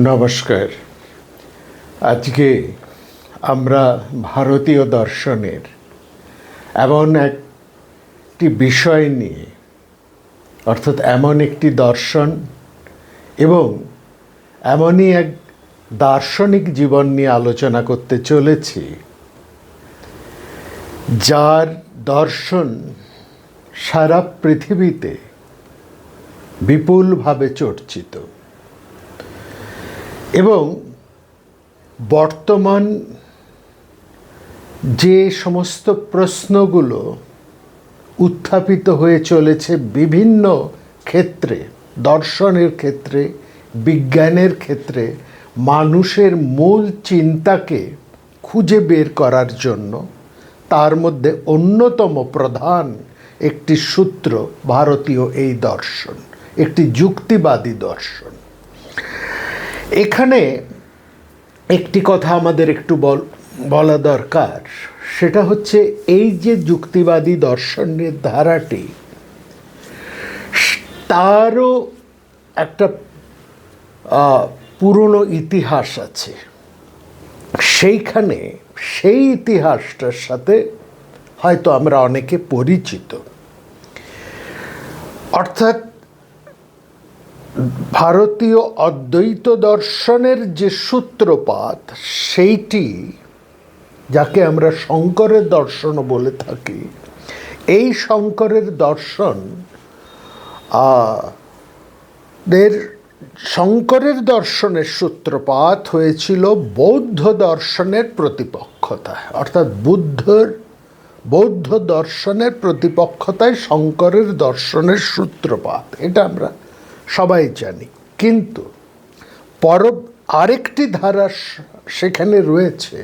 নমস্কার। আজকে আমরা ভারতীয় দর্শনের এমন একটি বিষয় নিয়ে, অর্থাৎ এমন একটি দর্শন এবং এমনই এক দার্শনিক জীবন নিয়ে আলোচনা করতে চলেছি, যার দর্শন সারা পৃথিবীতে বিপুলভাবে চর্চিত এবং বর্তমান যে সমস্ত প্রশ্নগুলো উত্থাপিত হয়ে চলেছে বিভিন্ন ক্ষেত্রে, দর্শনের ক্ষেত্রে, বিজ্ঞানের ক্ষেত্রে, মানুষের মূল চিন্তাকে খুঁজে বের করার জন্য, তার মধ্যে অন্যতম প্রধান একটি সূত্র ভারতীয় এই দর্শন, একটি যুক্তিবাদী দর্শন। এখানে একটি কথা আমাদের একটু বলা দরকার, সেটা হচ্ছে এই যে যুক্তিবাদী দর্শনের ধারাটি, তারও একটা পুরনো ইতিহাস আছে। সেইখানে সেই ইতিহাসটার সাথে হয়তো আমরা অনেকে পরিচিত। অর্থাৎ ভারতীয় অদ্বৈত দর্শনের যে সূত্রপাত, সেইটি যাকে আমরা শঙ্করের দর্শন বলে থাকি, এই শঙ্করের দর্শন শঙ্করের দর্শনের সূত্রপাত হয়েছিল বৌদ্ধ দর্শনের প্রতিপক্ষতায়। অর্থাৎ বৌদ্ধ দর্শনের প্রতিপক্ষতায় শঙ্করের দর্শনের সূত্রপাত, এটা আমরা সবাই জানি। কিন্তু আরেকটি ধারা সেখানে রয়েছে,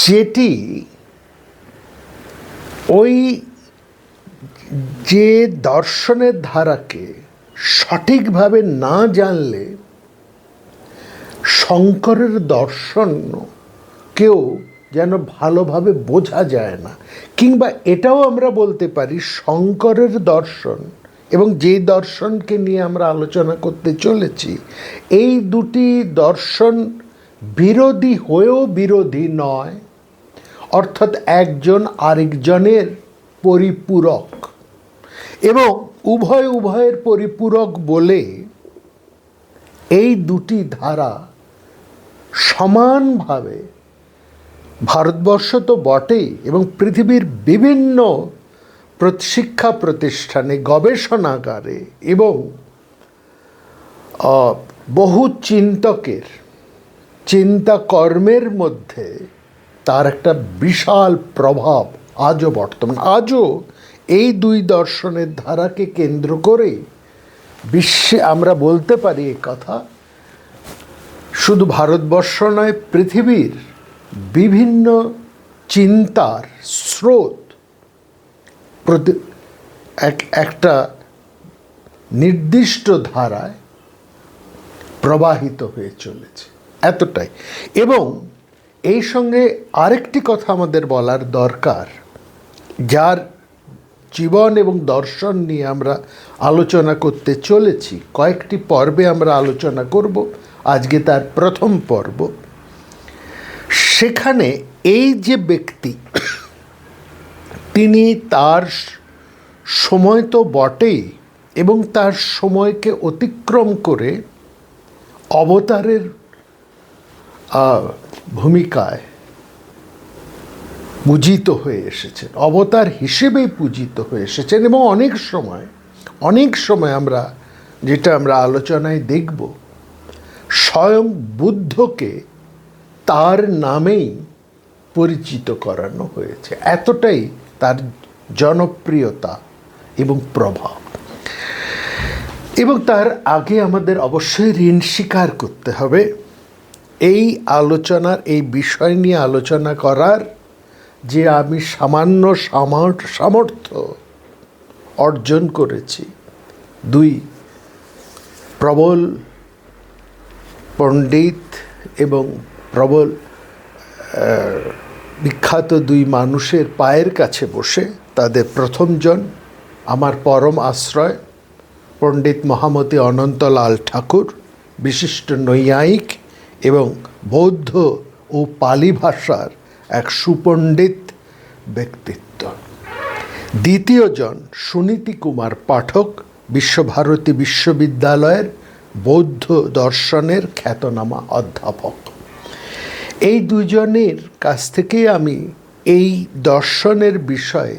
যেটি ওই যে দর্শনের ধারাকে সঠিকভাবে না জানলে শঙ্করের দর্শনকেও যেন ভালোভাবে বোঝা যায় না। কিংবা এটাও আমরা বলতে পারি, শঙ্করের দর্শন এবং যে দর্শনকে নিয়ে আমরা আলোচনা করতে চলেছি, এই দুটি দর্শন বিরোধী হয়েও বিরোধী নয়। অর্থাৎ একজন আরেকজনের পরিপূরক, এবং উভয়ের পরিপূরক বলে এই দুটি ধারা সমানভাবে ভারতবর্ষ তো বটেই, এবং পৃথিবীর বিভিন্ন শিক্ষা প্রতিষ্ঠানে, গবেষণাগারে এবং বহু চিন্তকের চিন্তাকর্মের মধ্যে তার একটা বিশাল প্রভাব আজও বর্তমান। আজও এই দুই দর্শনের ধারাকে কেন্দ্র করে বিশ্বে আমরা বলতে পারি এ কথা, শুধু ভারতবর্ষ নয়, পৃথিবীর বিভিন্ন চিন্তার স্রোত একটা নির্দিষ্ট ধারায় প্রবাহিত হয়ে চলেছে, এতটাই। এবং এই সঙ্গে আরেকটি কথা আমাদের বলার দরকার, যার জীবন এবং দর্শন নিয়ে আমরা আলোচনা করতে চলেছি, কয়েকটি পর্বে আমরা আলোচনা করব, আজকে তার প্রথম পর্ব। সেখানে এই যে ব্যক্তি, তিনি তার সময় তো বটেই, এবং তার সময়কে অতিক্রম করে অবতারের ভূমিকায় পূজিত হয়ে এসেছেন, অবতার হিসেবেই পূজিত হয়ে এসেছেন। এবং অনেক সময় আমরা যেটা আমরা আলোচনায় দেখব, স্বয়ং বুদ্ধকে তার নামেই পরিচিত করানো হয়েছে, এতটাই তার জনপ্রিয়তা এবং প্রভাব। এবং তার আগে আমাদের অবশ্যই ঋণ স্বীকার করতে হবে, এই আলোচনার, এই বিষয় নিয়ে আলোচনা করার যে আমি সামান্য সামর্থ্য অর্জন করেছি, দুই প্রবল পণ্ডিত এবং প্রবল বিখ্যাত দুই মানুষের পায়ের কাছে বসে, তাদের প্রথমজন আমার পরম আশ্রয় পণ্ডিত মহামতি অনন্তলাল ঠাকুর বিশিষ্ট নৈয়ায়িক এবং বৌদ্ধ ও পালি ভাষার এক সুপণ্ডিত ব্যক্তিত্ব। দ্বিতীয়জন সুনীতি কুমার পাঠক, বিশ্বভারতী বিশ্ববিদ্যালয়ের বৌদ্ধ দর্শনের খ্যাতনামা অধ্যাপক। এই দুজনের কাছ থেকেই আমি এই দর্শনের বিষয়ে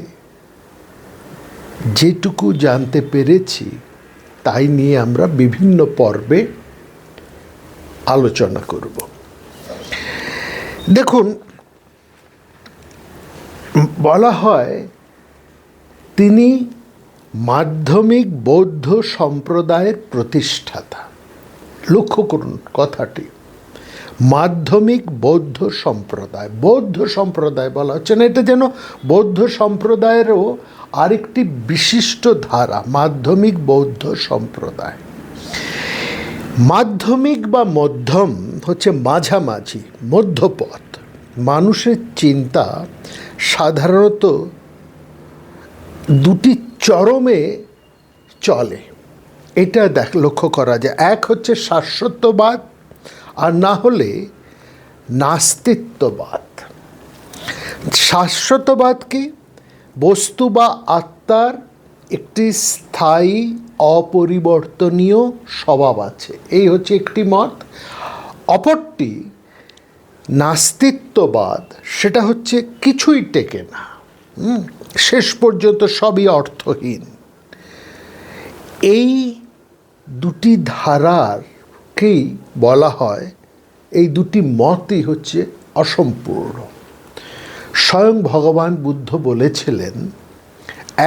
যেটুকু জানতে পেরেছি তাই নিয়ে আমরা বিভিন্ন পর্বে আলোচনা করব। দেখুন, বলা হয় তিনি মাধ্যমিক বৌদ্ধ সম্প্রদায়ের প্রতিষ্ঠাতা। লক্ষ্য করুন কথাটি, মাধ্যমিক বৌদ্ধ সম্প্রদায়। বৌদ্ধ সম্প্রদায় বলা হচ্ছে না, এটা যেন বৌদ্ধ সম্প্রদায়েরও আরেকটি বিশিষ্ট ধারা, মাধ্যমিক বৌদ্ধ সম্প্রদায়। মাধ্যমিক বা মধ্যম হচ্ছে মাঝামাঝি, মধ্যপথ। মানুষের চিন্তা সাধারণত দুটি চরমে চলে, এটা লক্ষ্য করা যায়। এক হচ্ছে শাশ্বতবাদ, আর না হলে নাস্তিত্ববাদ। শাশ্বতবাদ কি? বস্তু বা আত্মার একটি স্থায়ী অপরিবর্তনীয় স্বভাব আছে, এই হচ্ছে একটি মত। অপরটি নাস্তিত্ববাদ, সেটা হচ্ছে কিছুই টেকে না, শেষ পর্যন্ত সবই অর্থহীন। এই দুটি ধারারকেই বলা হয়, এই দুটি মতই হচ্ছে অসম্পূর্ণ। স্বয়ং ভগবান বুদ্ধ বলেছিলেন,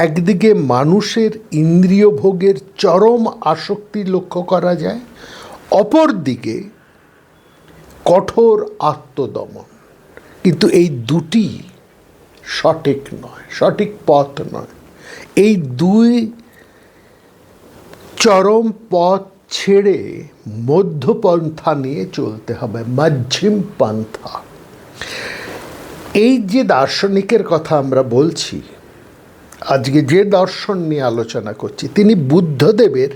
একদিকে মানুষের ইন্দ্রিয় ভোগের চরম আসক্তি লক্ষ্য করা যায়, অপরদিকে কঠোর আত্মদমন। কিন্তু এই দুটি সঠিক নয়, সঠিক পথ নয়। এই দুই চরম পথ ছেড়ে মধ্যপন্থা নিয়ে চলতে হবে, মধ্যম পন্থা। এই যে দার্শনিকের কথা আমরা বলছি, আজকে যে দর্শন নিয়ে আলোচনা করছি, তিনি বুদ্ধদেবের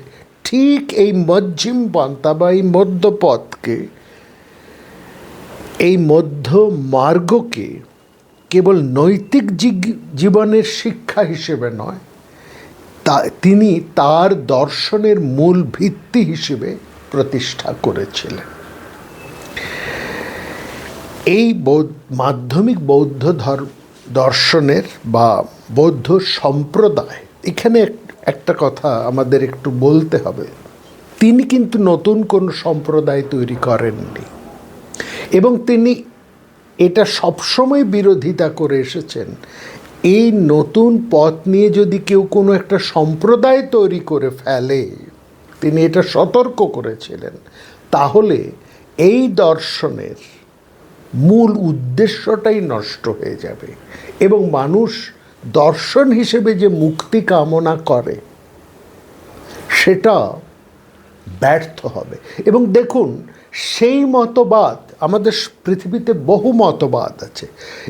ঠিক এই মধ্যম পন্থা বা এই মধ্যপথকে, এই মধ্য মার্গকে কেবল নৈতিক জীবনের শিক্ষা হিসেবে নয়, তিনি তার দর্শনের মূল ভিত্তি হিসেবে প্রতিষ্ঠা করেছিলেন। এই মাধ্যমিক বৌদ্ধ দর্শনের বা বৌদ্ধ সম্প্রদায়, এখানে একটা কথা আমাদের একটু বলতে হবে, তিনি কিন্তু নতুন কোনো সম্প্রদায় তৈরি করেননি, এবং তিনি এটা সবসময় বিরোধিতা করে এসেছেন। এই নতুন পথ নিয়ে যদি কেউ কোনো একটা সম্প্রদায় তৈরি করে ফেলে, তিনি এটা সতর্ক করেছিলেন, তাহলে এই দর্শনের মূল উদ্দেশ্যটাই নষ্ট হয়ে যাবে এবং মানুষ দর্শন হিসেবে যে মুক্তি কামনা করে সেটা ব্যর্থ হবে। এবং দেখুন, সেই মতবাদ, আমাদের পৃথিবীতে বহু মতবাদ আছে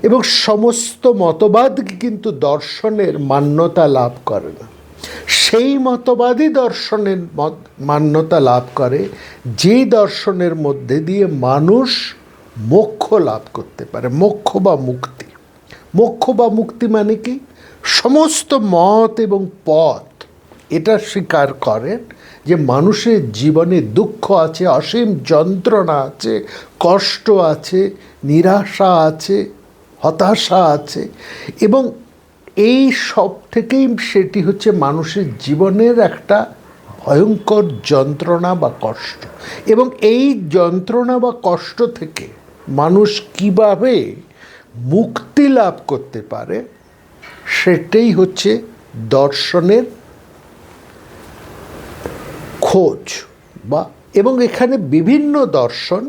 এবং সমস্ত মতবাদ কিন্তু দর্শনের মান্যতা লাভ করে না। সেই মতবাদই দর্শনের মান্যতা লাভ করে যে দর্শনের মধ্যে দিয়ে মানুষ মোক্ষ লাভ করতে পারে। মোক্ষ বা মুক্তি। মোক্ষ বা মুক্তি মানে কি? সমস্ত মত এবং পথ এটা স্বীকার করেন যে মানুষের জীবনে দুঃখ আছে, অসীম যন্ত্রণা আছে, কষ্ট আছে, নিরাশা আছে, হতাশা আছে, এবং এই সব থেকেই সেটি হচ্ছে মানুষের জীবনের একটা ভয়ঙ্কর যন্ত্রণা বা কষ্ট। এবং এই যন্ত্রণা বা কষ্ট থেকে মানুষ কিভাবে মুক্তি লাভ করতে পারে সেটাই হচ্ছে দর্শনের খোঁজ বা, এবং এখানে বিভিন্ন দর্শন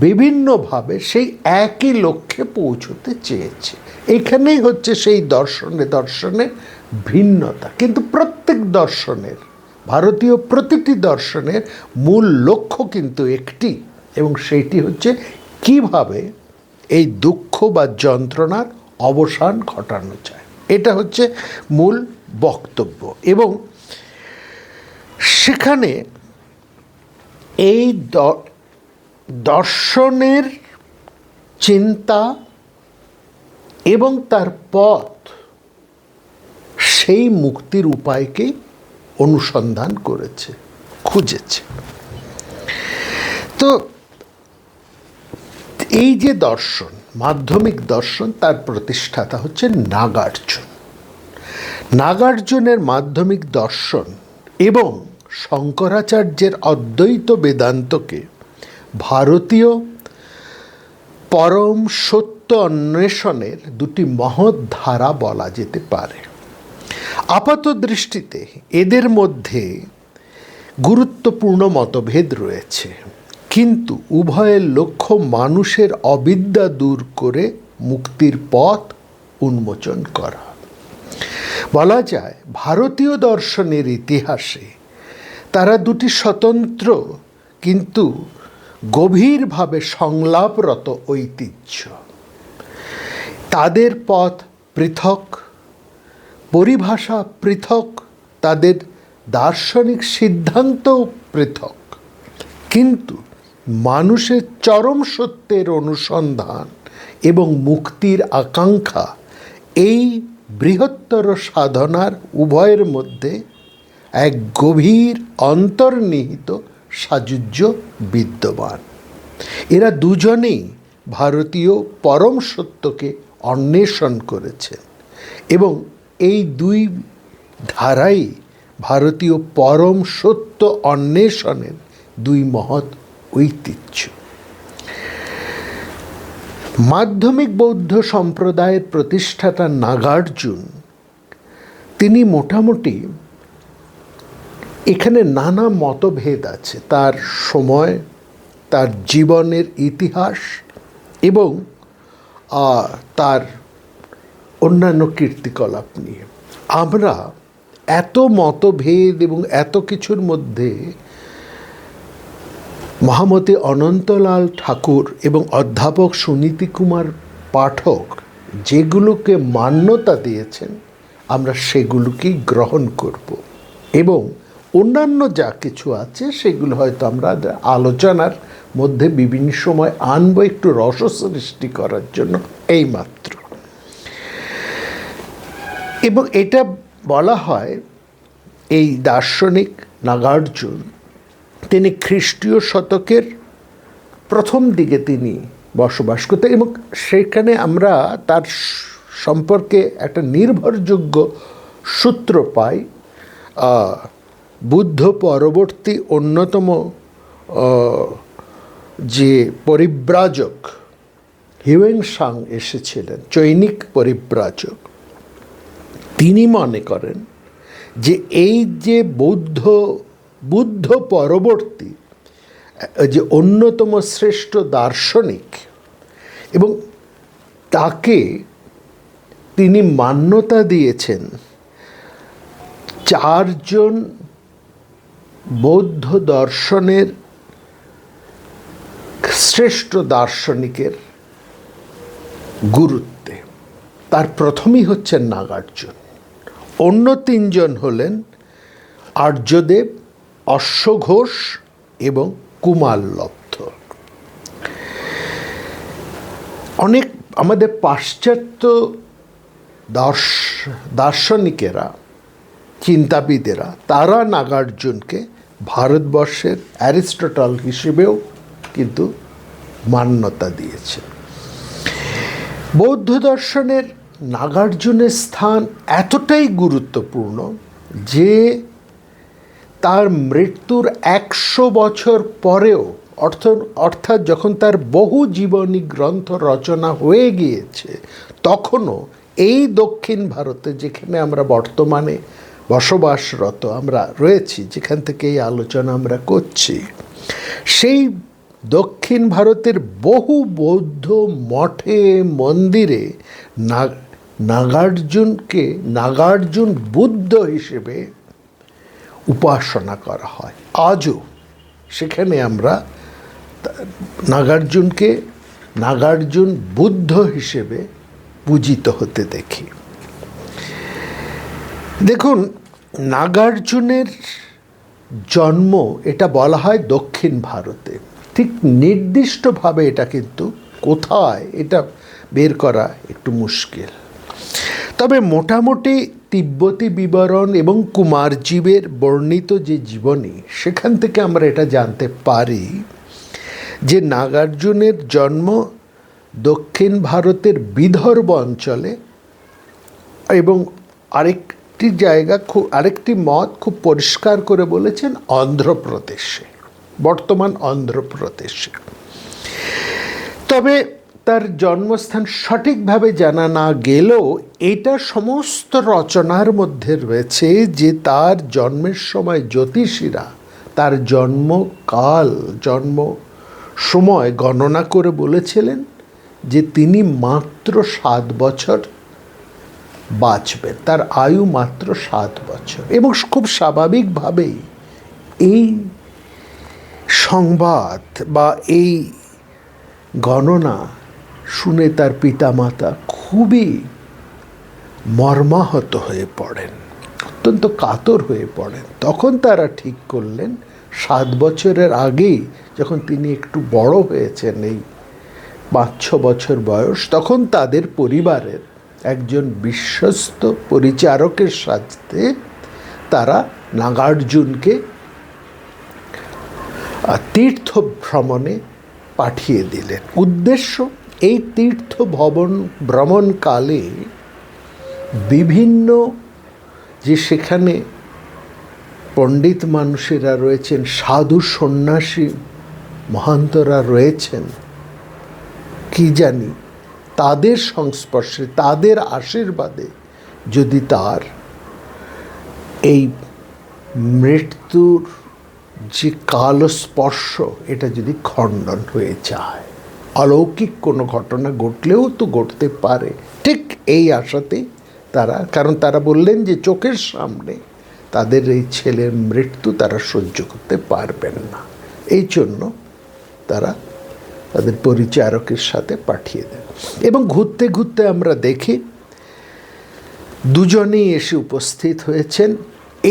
বিভিন্নভাবে সেই একই লক্ষ্যে পৌঁছতে চেয়েছে। এখানেই হচ্ছে সেই দর্শনের ভিন্নতা। কিন্তু প্রত্যেক দর্শনের, ভারতীয় প্রতিটি দর্শনের মূল লক্ষ্য কিন্তু একটি, এবং সেইটি হচ্ছে কিভাবে এই দুঃখ বা যন্ত্রণার অবসান ঘটানো যায়। এটা হচ্ছে মূল বক্তব্য। এবং সেখানে এই দর্শনের চিন্তা এবং তার পথ সেই মুক্তির উপায়কে অনুসন্ধান করেছে, খুঁজেছে। তো এই যে দর্শন, মাধ্যমিক দর্শন, তার প্রতিষ্ঠাতা হচ্ছে নাগার্জুন। নাগার্জুনের মাধ্যমিক দর্শন এবং শঙ্করাচার্যের অদ্বৈত বেদান্তকে ভারতীয় পরম সত্য অন্বেষণের দুটি মহৎ ধারা বলা যেতে পারে। আপাত দৃষ্টিতে এদের মধ্যে গুরুত্বপূর্ণ মতভেদ রয়েছে, কিন্তু উভয়ের লক্ষ্য মানুষের অবিদ্যা দূর করে মুক্তির পথ উন্মোচন করা। বলা যায় ভারতীয় দর্শনের ইতিহাসে তারা দুটি স্বতন্ত্র কিন্তু গভীরভাবে সংলাপরত ঐতিহ্য। তাদের পথ পৃথক, পরিভাষা পৃথক, তাদের দার্শনিক সিদ্ধান্তও পৃথক, কিন্তু মানুষের চরম সত্যের অনুসন্ধান এবং মুক্তির আকাঙ্ক্ষা এই বৃহত্তর সাধনার উভয়ের মধ্যে এক গভীর অন্তর্নিহিত সাযুজ্য বিদ্যমান। এরা দুজনেই ভারতীয় পরম সত্যকে অন্বেষণ করেছেন এবং এই দুই ধারাই ভারতীয় পরম সত্য অন্বেষণের দুই মহৎ ঐতিহ্য। মাধ্যমিক বৌদ্ধ সম্প্রদায়ের প্রতিষ্ঠাতা নাগার্জুন, তিনি মোটামুটি, এখানে নানা মতভেদ আছে তার সময়, তার জীবনের ইতিহাস এবং তার অন্যান্য কীর্তিকলাপ নিয়ে। আমরা এত মতভেদ এবং এত কিছুর মধ্যে মহামতি অনন্তলাল ঠাকুর এবং অধ্যাপক সুনীতি কুমার পাঠক যেগুলোকে মান্যতা দিয়েছেন, আমরা সেগুলোকেই গ্রহণ করব এবং অন্যান্য যা কিছু আছে সেগুলো হয়তো আমরা আলোচনার মধ্যে বিভিন্ন সময় আনবো একটু রস সৃষ্টি করার জন্য, এইমাত্র। এবং এটা বলা হয় এই দার্শনিক নাগার্জুন, তিনি খ্রিস্টীয় শতকের প্রথম দিকে তিনি বসবাস করতেন এবং সেখানে আমরা তার সম্পর্কে একটা নির্ভরযোগ্য সূত্র পাই। বুদ্ধ পরবর্তী অন্যতম যে পরিব্রাজক হিউয়েন-সাং এসেছিলেন, চৈনিক পরিব্রাজক, তিনি মনে করেন যে এই যে বুদ্ধ পরবর্তী যে অন্যতম শ্রেষ্ঠ দার্শনিক, এবং তাকে তিনি মান্যতা দিয়েছেন চারজন বৌদ্ধ দর্শনের শ্রেষ্ঠ দার্শনিকের গুরুত্বে। তার প্রথমেই হচ্ছেন নাগার্জুন, অন্য তিনজন হলেন আর্যদেব, অশ্বঘোষ এবং কুমারলব্ধ। অনেক আমাদের পাশ্চাত্য দার্শনিকেরা, চিন্তাবিদেরা, তারা নাগার্জুনকে ভারতবর্ষের অ্যারিস্টটল হিসেবেও কিন্তু মান্যতা দিয়েছে। বৌদ্ধ দর্শনের নাগার্জুনের স্থান এতটাই গুরুত্বপূর্ণ যে তার মৃত্যুর 100 বছর পরেও, অর্থাৎ যখন তার বহু জীবনী গ্রন্থ রচনা হয়ে গিয়েছে, তখনও এই দক্ষিণ ভারতে, যেখানে আমরা বর্তমানে বসবাসরত আমরা রয়েছি, যেখান থেকে এই আলোচনা আমরা করছি, সেই দক্ষিণ ভারতের বহু বৌদ্ধ মঠে মন্দিরে নাগার্জুন বুদ্ধ হিসেবে উপাসনা করা হয়। আজও সেখানে আমরা নাগার্জুন বুদ্ধ হিসেবে পূজিত হতে দেখি। দেখুন, নাগার্জুনের জন্ম এটা বলা হয় দক্ষিণ ভারতে। ঠিক নির্দিষ্টভাবে এটা কিন্তু কোথায় এটা বের করা একটু মুশকিল। তবে মোটামুটি তিব্বতী বিবরণ এবং কুমারজীবের বর্ণিত যে জীবনী, সেখান থেকে আমরা এটা জানতে পারি যে নাগার্জুনের জন্ম দক্ষিণ ভারতের বিদর্ভ অঞ্চলে, এবং আরেকটি জায়গা আরেকটি মত খুব পরিষ্কার করে বলেছেন অন্ধ্রপ্রদেশে, বর্তমান অন্ধ্রপ্রদেশে। তবে তার জন্মস্থান সঠিকভাবে জানা না গেলেও এটা সমস্ত রচনার মধ্যে রয়েছে যে তার জন্মের সময় জ্যোতিষীরা তার জন্মকাল জন্ম সময় গণনা করে বলেছিলেন যে তিনি মাত্র 7 বছর বাঁচবেন, তার আয়ু মাত্র 7 বছর। এবং খুব স্বাভাবিকভাবেই এই সংবাদ বা এই গণনা শুনে তার পিতামাতা খুবই মর্মাহত হয়ে পড়েন, অত্যন্ত কাতর হয়ে পড়েন। তখন তারা ঠিক করলেন 7 বছরের আগেই যখন তিনি একটু বড় হয়েছেন, এই 5-6 বছর বয়স, তখন তাদের পরিবারের একজন বিশ্বস্ত পরিচারকের সাথে তারা নাগার্জুনকে তীর্থ ভ্রমণে পাঠিয়ে দিলেন। উদ্দেশ্য, এই তীর্থ ভ্রমণকালে বিভিন্ন যে সেখানে পণ্ডিত মানুষেরা রয়েছেন, সাধু সন্ন্যাসী মহান্তরা রয়েছেন, কি জানি তাদের সংস্পর্শে, তাদের আশীর্বাদে যদি তার এই মৃত্যুর যে কালস্পর্শ এটা যদি খণ্ডন হয়ে যায়, অলৌকিক কোনো ঘটনা ঘটলেও তো ঘটতে পারে, ঠিক এই আশাতেই তারা, কারণ তারা বললেন যে চোখের সামনে তাদের এই ছেলের মৃত্যু তারা সহ্য করতে পারবেন না, এই জন্য তারা তাদের পরিচারকের সাথে পাঠিয়ে দেন। এবং ঘুরতে ঘুরতে আমরা দেখি দুজনেই এসে উপস্থিত হয়েছেন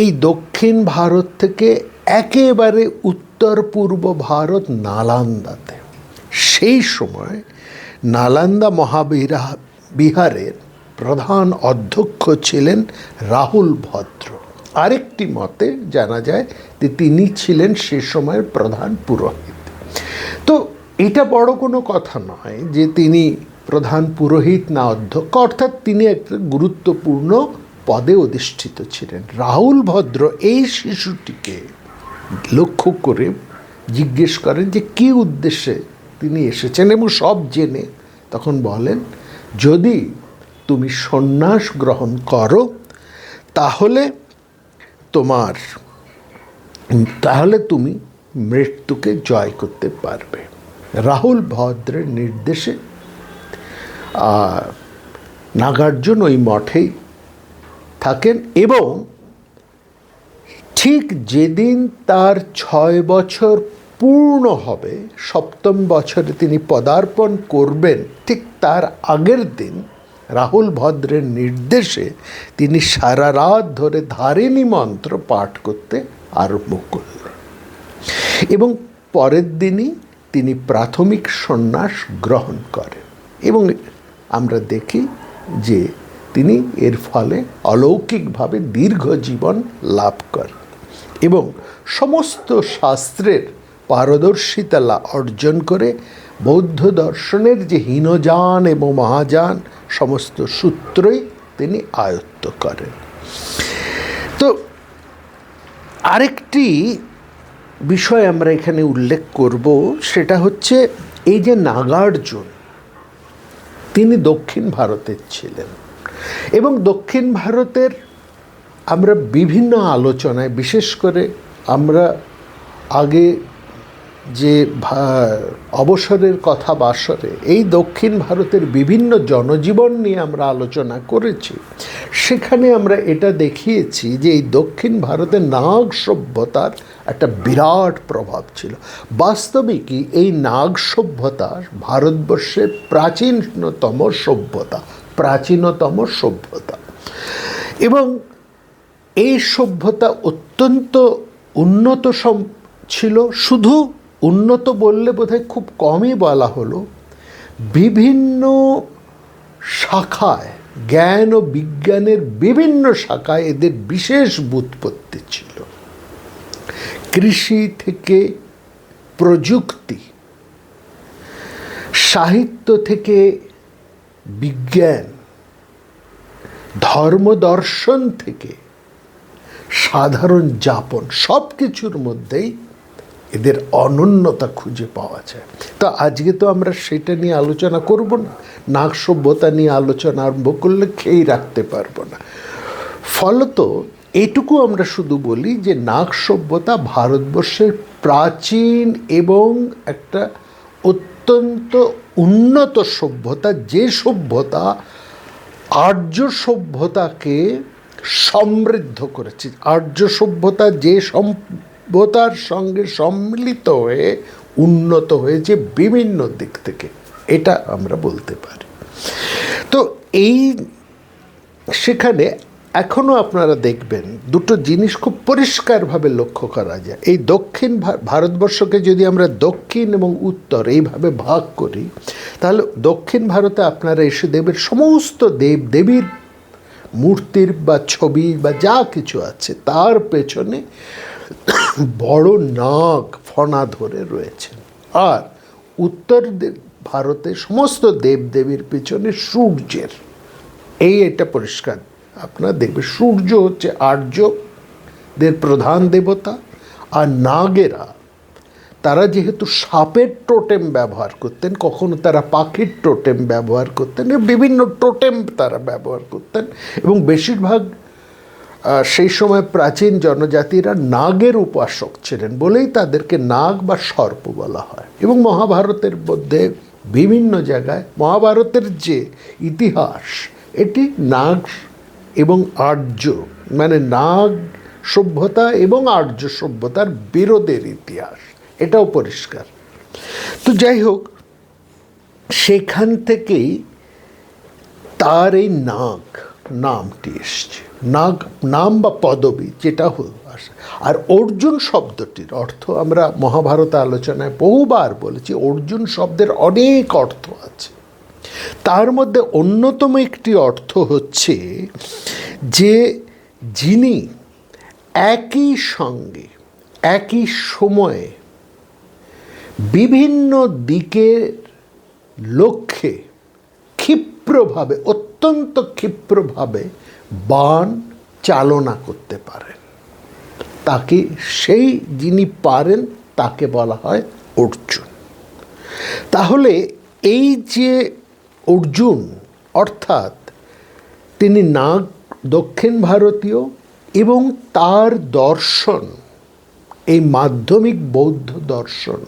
এই দক্ষিণ ভারত থেকে একেবারে উত্তর পূর্ব ভারত নালন্দাতে। সেই সময় নালন্দা মহাবিহারের প্রধান অধ্যক্ষ ছিলেন রাহুল ভদ্র। আরেকটি মতে জানা যায় যে তিনি ছিলেন সে সময়ের প্রধান পুরোহিত। তো এটা বড় কোনো কথা নয় যে তিনি প্রধান পুরোহিত না অধ্যক্ষ, অর্থাৎ তিনি একটা গুরুত্বপূর্ণ পদে অধিষ্ঠিত ছিলেন। রাহুল ভদ্র এই শিশুটিকে লক্ষ্য করে জিজ্ঞেস করেন যে কী উদ্দেশ্যে তিনি এসেছেন, এবং সব জেনে তখন বলেন, যদি তুমি সন্ন্যাস গ্রহণ করো তাহলে তুমি মৃত্যুকে জয় করতে পারবে। রাহুল ভদ্রের নির্দেশে নাগার্জুন ওই মঠেই থাকেন, এবং ঠিক যেদিন তার 6 বছর পূর্ণ হবে, 7ম বছরে তিনি পদার্পণ করবেন, ঠিক তার আগের দিন রাহুল ভদ্রের নির্দেশে তিনি সারা রাত ধরে ধারিণী মন্ত্র পাঠ করতে আরম্ভ করলেন, এবং পরের দিনই তিনি প্রাথমিক সন্ন্যাস গ্রহণ করেন। এবং আমরা দেখি যে তিনি এর ফলে অলৌকিকভাবে দীর্ঘ জীবন লাভ করেন এবং সমস্ত শাস্ত্রের পারদর্শিতা অর্জন করে বৌদ্ধ দর্শনের যে হীনযান এবং মহাযান সমস্ত সূত্রই তিনি আয়ত্ত করেন। তো আরেকটি বিষয় আমরা এখানে উল্লেখ করব, সেটা হচ্ছে এই যে নাগার্জুন, তিনি দক্ষিণ ভারতের ছিলেন, এবং দক্ষিণ ভারতের আমরা বিভিন্ন আলোচনায়, বিশেষ করে আমরা আগে যে অবসরের কথা বাসরে এই দক্ষিণ ভারতের বিভিন্ন জনজীবন নিয়ে আমরা আলোচনা করেছি, সেখানে আমরা এটা দেখিয়েছি যে এই দক্ষিণ ভারতের নাগ সভ্যতার একটা বিরাট প্রভাব ছিল। বাস্তবিকই এই নাগ সভ্যতা ভারতবর্ষের প্রাচীনতম সভ্যতা, এবং এই সভ্যতা অত্যন্ত উন্নত ছিল, শুধু উন্নত বললে বোধহয় খুব কমই বলা হলো, বিভিন্ন শাখায়, জ্ঞান ও বিজ্ঞানের বিভিন্ন শাখায় এদের বিশেষ ব্যুৎপত্তি ছিল। কৃষি থেকে প্রযুক্তি, সাহিত্য থেকে বিজ্ঞান, ধর্ম দর্শন থেকে সাধারণ যাপন, সব কিছুর মধ্যেই এদের অনন্যতা খুঁজে পাওয়া যায়। তো আজকে তো আমরা সেটা নিয়ে আলোচনা করব না, নাগ সভ্যতা নিয়ে আলোচনা আরম্ভ করলে খেয়েই রাখতে পারবো না। ফলত এটুকু আমরা শুধু বলি যে নাগ সভ্যতা ভারতবর্ষের প্রাচীন এবং একটা অত্যন্ত উন্নত সভ্যতা, যে সভ্যতা আর্য সভ্যতাকে সমৃদ্ধ করেছে। আর্য সভ্যতা যে সভ্যতার সঙ্গে সম্মিলিত হয়ে উন্নত হয়েছে বিভিন্ন দিক থেকে, এটা আমরা বলতে পারি। তো এই সেখানে এখনও আপনারা দেখবেন দুটো জিনিস খুব পরিষ্কারভাবে লক্ষ্য করা যায়। এই দক্ষিণ ভারতবর্ষকে যদি আমরা দক্ষিণ এবং উত্তর এইভাবে ভাগ করি, তাহলে দক্ষিণ ভারতে আপনারা এসে দেবের সমস্ত দেব দেবীর মূর্তির বা ছবি বা যা কিছু আছে তার পেছনে বড় নাগ ফনা ধরে রয়েছে। আর উত্তর ভারতে সমস্ত দেবদেবীর পেছনে সূর্যের, এটা পরিষ্কার আপনারা দেখবেন। সূর্য হচ্ছে আর্যদের প্রধান দেবতা, আর নাগেরা তারা যেহেতু সাপের টোটেম ব্যবহার করতেন, কখনো তারা পাখির টোটেম ব্যবহার করতেন, বিভিন্ন টোটেম তারা ব্যবহার করতেন, এবং বেশিরভাগ সেই সময় প্রাচীন জনজাতিরা নাগের উপাসক ছিলেন বলেই তাদেরকে নাগ বা সর্প বলা হয়। এবং মহাভারতের মধ্যে বিভিন্ন জায়গায় মহাভারতের যে ইতিহাস, এটি নাগ এবং আর্য, মানে নাগ সভ্যতা এবং আর্য সভ্যতার বিরোধের ইতিহাস, এটাও পরিষ্কার। তো যাই হোক, সেখান থেকেই তার এই নাগ নামটি এসছে। নাগ নাম বা পদবী যেটা হল। আর অর্জুন শব্দটির অর্থ আমরা মহাভারত আলোচনায় বহুবার বলেছি, অর্জুন শব্দের অনেক অর্থ আছে। তার মধ্যে অন্যতম একটি অর্থ হচ্ছে যে যিনি একই সঙ্গে একই সময়ে বিভিন্ন দিকের লক্ষ্যে ক্ষিপ্রভাবে, অত্যন্ত ক্ষিপ্রভাবে বাণ চালনা করতে পারেন, তাকে যিনি পারেন তাকে বলা হয় অর্জুন। তাহলে এই যে অর্জুন, অর্থাৎ তিনি নাগ, দক্ষিণ ভারতীয়, এবং তার দর্শন, এই মাধ্যমিক বৌদ্ধ দর্শন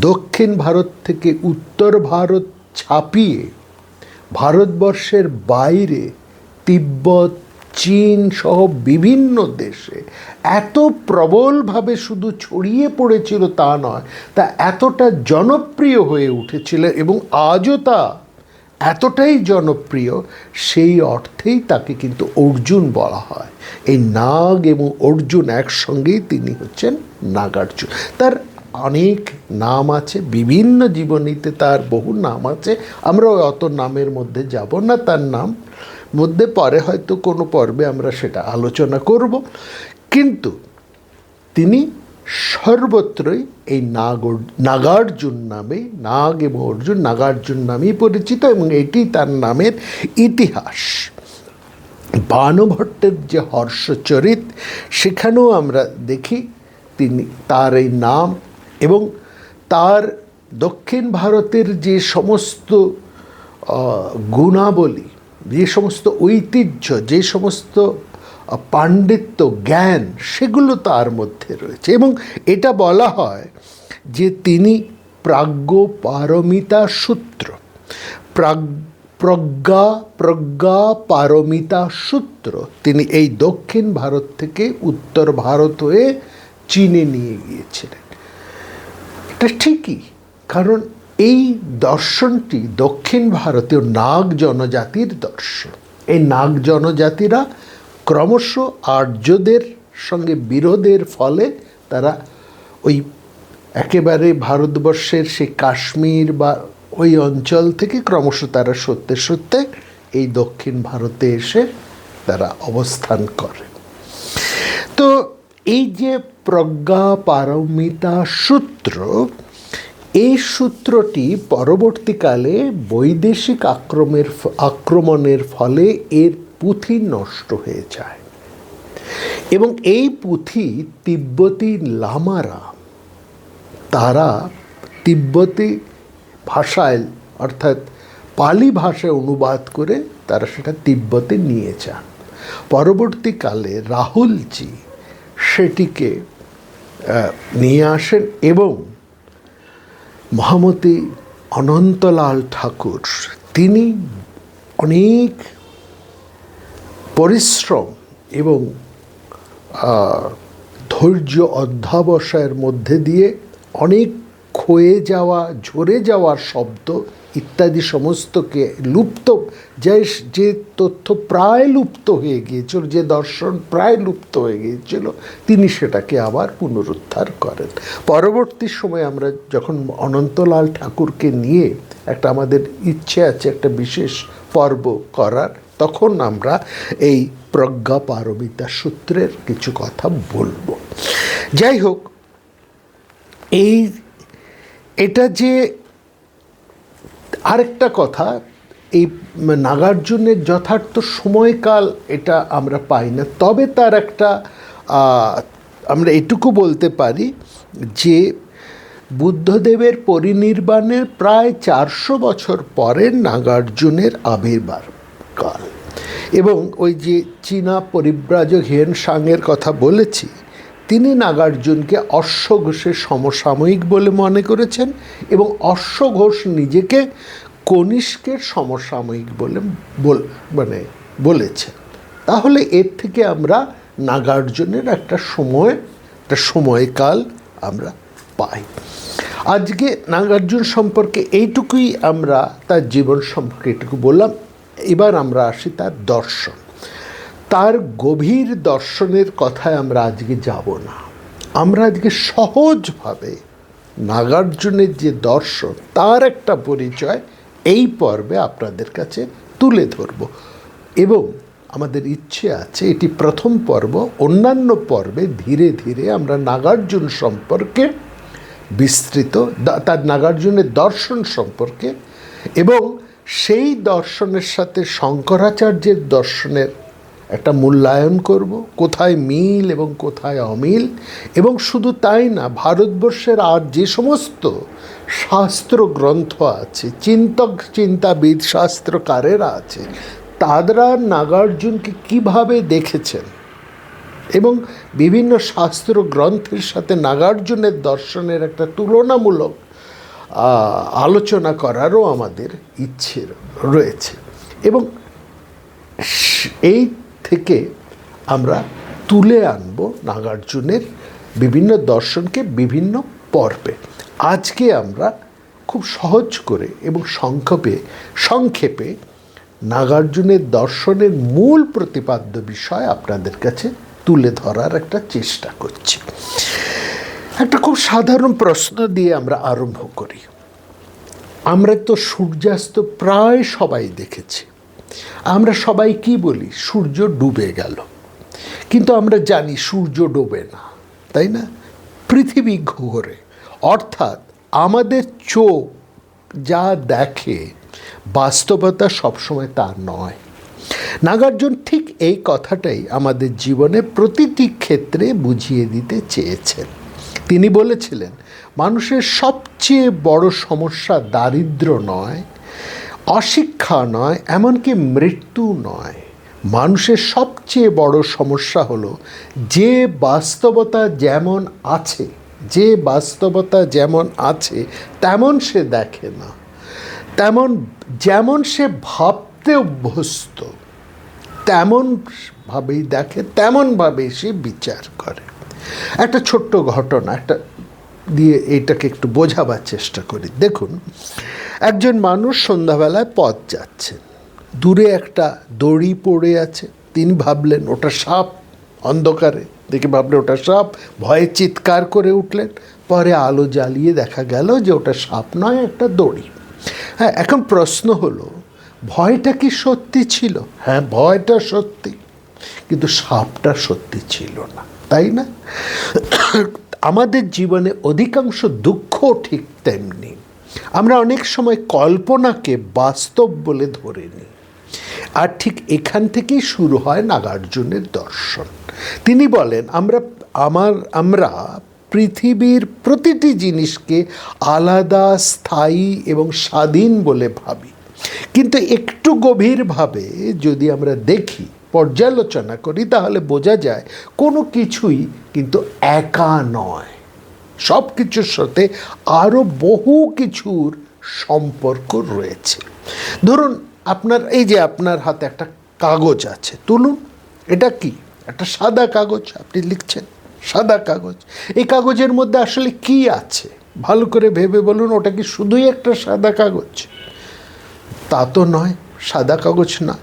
দক্ষিণ ভারত থেকে উত্তর ভারত ছাপিয়ে ভারতবর্ষের বাইরে তিব্বত, চীন সহ বিভিন্ন দেশে এত প্রবলভাবে শুধু ছড়িয়ে পড়েছিল তা নয়, তা এতটা জনপ্রিয় হয়ে উঠেছিল এবং আজও তা এতটাই জনপ্রিয়, সেই অর্থেই তাকে কিন্তু অর্জুন বলা হয়। এই নাগ এবং অর্জুন একসঙ্গেই তিনি হচ্ছেন নাগার্জুন। তার অনেক নাম আছে, বিভিন্ন জীবনীতে তার বহু নাম আছে, আমরা অত নামের মধ্যে যাব না। তার নাম মধ্যে পরে হয়তো কোনো পর্বে আমরা সেটা আলোচনা করব, কিন্তু তিনি সর্বত্রই এই নাগার্জুন নামে, নাগ এবং অর্জুন নাগার্জুন নামেই পরিচিত, এবং এটি তার নামের ইতিহাস। বাণভট্টের যে হর্ষচরিত, সেখানেও আমরা দেখি তার এই নাম এবং তার দক্ষিণ ভারতের যে সমস্ত গুণাবলী, যে সমস্ত ঐতিহ্য, যে সমস্ত পাণ্ডিত্য, জ্ঞান, সেগুলো তার মধ্যে রয়েছে। এবং এটা বলা হয় যে তিনি প্রাজ্ঞপারমিতা সূত্র, প্রজ্ঞা পারমিতা সূত্র তিনি এই দক্ষিণ ভারত থেকে উত্তর ভারত হয়ে চীনে নিয়ে গিয়েছিলেন। এটা ঠিকই, কারণ এই দর্শনটি দক্ষিণ ভারতীয় নাগ জনজাতির দর্শন। এই নাগ জনজাতিরা ক্রমশ আর্যদের সঙ্গে বিরোধের ফলে তারা ওই একেবারে ভারতবর্ষের সেই কাশ্মীর বা ওই অঞ্চল থেকে ক্রমশ তারা সত্যে সত্যে এই দক্ষিণ ভারতে এসে তারা অবস্থান করে। তো এই যে প্রজ্ঞা পারমিতা সূত্র, এই সূত্রটি পরবর্তীকালে বৈদেশিক আক্রমণের ফলে এর পুঁথি নষ্ট হয়ে যায় এবং এই পুঁথি তিব্বতী লামারা তারা তিব্বতী ভাষায় অর্থাৎ পালি ভাষায় অনুবাদ করে তারা সেটা তিব্বতে নিয়ে যান। পরবর্তীকালে রাহুলজি সেটিকে নিয়ে আসেন এবং মহামতি অনন্তলাল ঠাকুর তিনি অনেক পরিশ্রম এবং ধৈর্য অধ্যবসায়ের মধ্যে দিয়ে অনেক ক্ষয়ে যাওয়া ঝরে যাওয়ার শব্দ ইত্যাদি সমস্তকে লুপ্ত, যে তথ্য প্রায় লুপ্ত হয়ে গিয়েছিল, যে দর্শন প্রায় লুপ্ত হয়ে গিয়েছিল, তিনি সেটাকে আবার পুনরুদ্ধার করেন। পরবর্তী সময়ে আমরা যখন অনন্তলাল ঠাকুরকে নিয়ে একটা আমাদের ইচ্ছে আছে একটা বিশেষ পর্ব করার, তখন আমরা এই প্রজ্ঞা পারমিতা সূত্রের কিছু কথা বলবো। যাই হোক, এটা যে আরেকটা কথা, এই নাগার্জুনের যথার্থ সময়কাল এটা আমরা পাই না, তবে তার একটা আমরা এটুকু বলতে পারি যে বুদ্ধদেবের পরিনির্বাণের প্রায় 400 বছর পরে নাগার্জুনের আবির্ভাব কাল। এবং ওই যে চীনা পরিব্রাজক হিয়েন সাংয়ের কথা বলেছি, তিনি নাগার্জুনকে অশ্ব ঘোষের সমসাময়িক বলে মনে করেছেন এবং অশ্ব ঘোষ নিজেকে কনিষ্কের সমসাময়িক বলে বলেছেন। তাহলে এর থেকে আমরা নাগার্জুনের একটা সময়কাল আমরা পাই। আজকে নাগার্জুন সম্পর্কে এইটুকুই আমরা তার জীবন সম্পর্কে এইটুকু বললাম। এবার আমরা আসি তার দর্শন। তার গভীর দর্শনের কথায় আমরা আজকে যাব না। আমরা আজকে সহজভাবে নাগার্জুনের যে দর্শন তার একটা পরিচয় এই পর্বে আপনাদের কাছে তুলে ধরব এবং আমাদের ইচ্ছে আছে এটি প্রথম পর্ব। অন্যান্য পর্বে ধীরে ধীরে আমরা নাগার্জুন সম্পর্কে বিস্তৃত, তার নাগার্জুনের দর্শন সম্পর্কে এবং সেই দর্শনের সাথে শঙ্করাচার্যের দর্শনের একটা মূল্যায়ন করব, কোথায় মিল এবং কোথায় অমিল। এবং শুধু তাই না, ভারতবর্ষের আর যে সমস্ত শাস্ত্র গ্রন্থ আছে, চিন্তাবিদ শাস্ত্রকারেরা আছে, তারা নাগার্জুনকে কিভাবে দেখেছেন এবং বিভিন্ন শাস্ত্র গ্রন্থের সাথে নাগার্জুনের দর্শনের একটা তুলনামূলক আলোচনা করারও আমাদের ইচ্ছে রয়েছে। এবং এই থেকে আমরা তুলে আনব নাগার্জুনের বিভিন্ন দর্শনকে বিভিন্ন পর্বে। আজকে আমরা খুব সহজ করে এবং সংক্ষেপে নাগার্জুনের দর্শনের মূল প্রতিপাদ্য বিষয় আপনাদের কাছে তুলে ধরার একটা চেষ্টা করছি। একটা খুব সাধারণ প্রশ্ন দিয়ে আমরা আরম্ভ করি। আমরা তো সূর্যাস্ত প্রায় সবাই দেখেছি। আমরা সবাই কি বলি? সূর্য ডুবে গেল। কিন্তু আমরা জানি সূর্য ডোবে না, তাই না? পৃথিবী ঘোরে। অর্থাৎ আমাদের চোখ যা দেখে বাস্তবতা সবসময় তা নয়। নাগার্জুন ঠিক এই কথাটাই আমাদের জীবনে প্রতিটি ক্ষেত্রে বুঝিয়ে দিতে চেয়েছেন। তিনি বলেছিলেন, মানুষের সবচেয়ে বড় সমস্যা দারিদ্র্য নয়, অশিক্ষা নয়, এমনকি মৃত্যু নয়। মানুষের সবচেয়ে বড় সমস্যা হলো যে বাস্তবতা যেমন আছে তেমন সে দেখে না, যেমন সে ভাবতে অভ্যস্ত তেমনভাবেই দেখে, তেমনভাবেই সে বিচার করে। একটা ছোট্ট ঘটনা দিয়ে এইটাকে একটু বোঝাবার চেষ্টা করি। দেখুন, একজন মানুষ সন্ধ্যাবেলায় পথ যাচ্ছেন, দূরে একটা দড়ি পড়ে আছে। তিনি ভাবলেন ওটা সাপ, অন্ধকারে দেখে ভাবলে ওটা সাপ, ভয়ে চিৎকার করে উঠলেন। পরে আলো জ্বালিয়ে দেখা গেল যে ওটা সাপ নয়, একটা দড়ি। হ্যাঁ, এখন প্রশ্ন হলো, ভয়টা কি সত্যি ছিল? হ্যাঁ, ভয়টা সত্যি, কিন্তু সাপটা সত্যি ছিল না, তাই না? আমাদের জীবনে অধিকাংশ দুঃখ ঠিক তেমনি। আমরা অনেক সময় কল্পনাকে বাস্তব বলে ধরে নিই। আর ঠিক এখান থেকেই শুরু হয় নাগার্জুনের দর্শন। তিনি বলেন, আমরা পৃথিবীর প্রতিটি জিনিসকে আলাদা, স্থায়ী এবং স্বাধীন বলে ভাবি। কিন্তু একটু গভীরভাবে যদি আমরা দেখি, পর্যালোচনা করি, তাহলে বোঝা যায় কোনো কিছুই কিন্তু একা নয়। সব কিছুর সাথে আরও বহু কিছুর সম্পর্ক রয়েছে। ধরুন, এই যে আপনার হাতে একটা কাগজ আছে, তুলুন। এটা কি? একটা সাদা কাগজ, আপনি লিখছেন, সাদা কাগজ। এই কাগজের মধ্যে আসলে কি আছে? ভালো করে ভেবে বলুন, ওটা কি শুধুই একটা সাদা কাগজ? তা তো নয়, সাদা কাগজ না।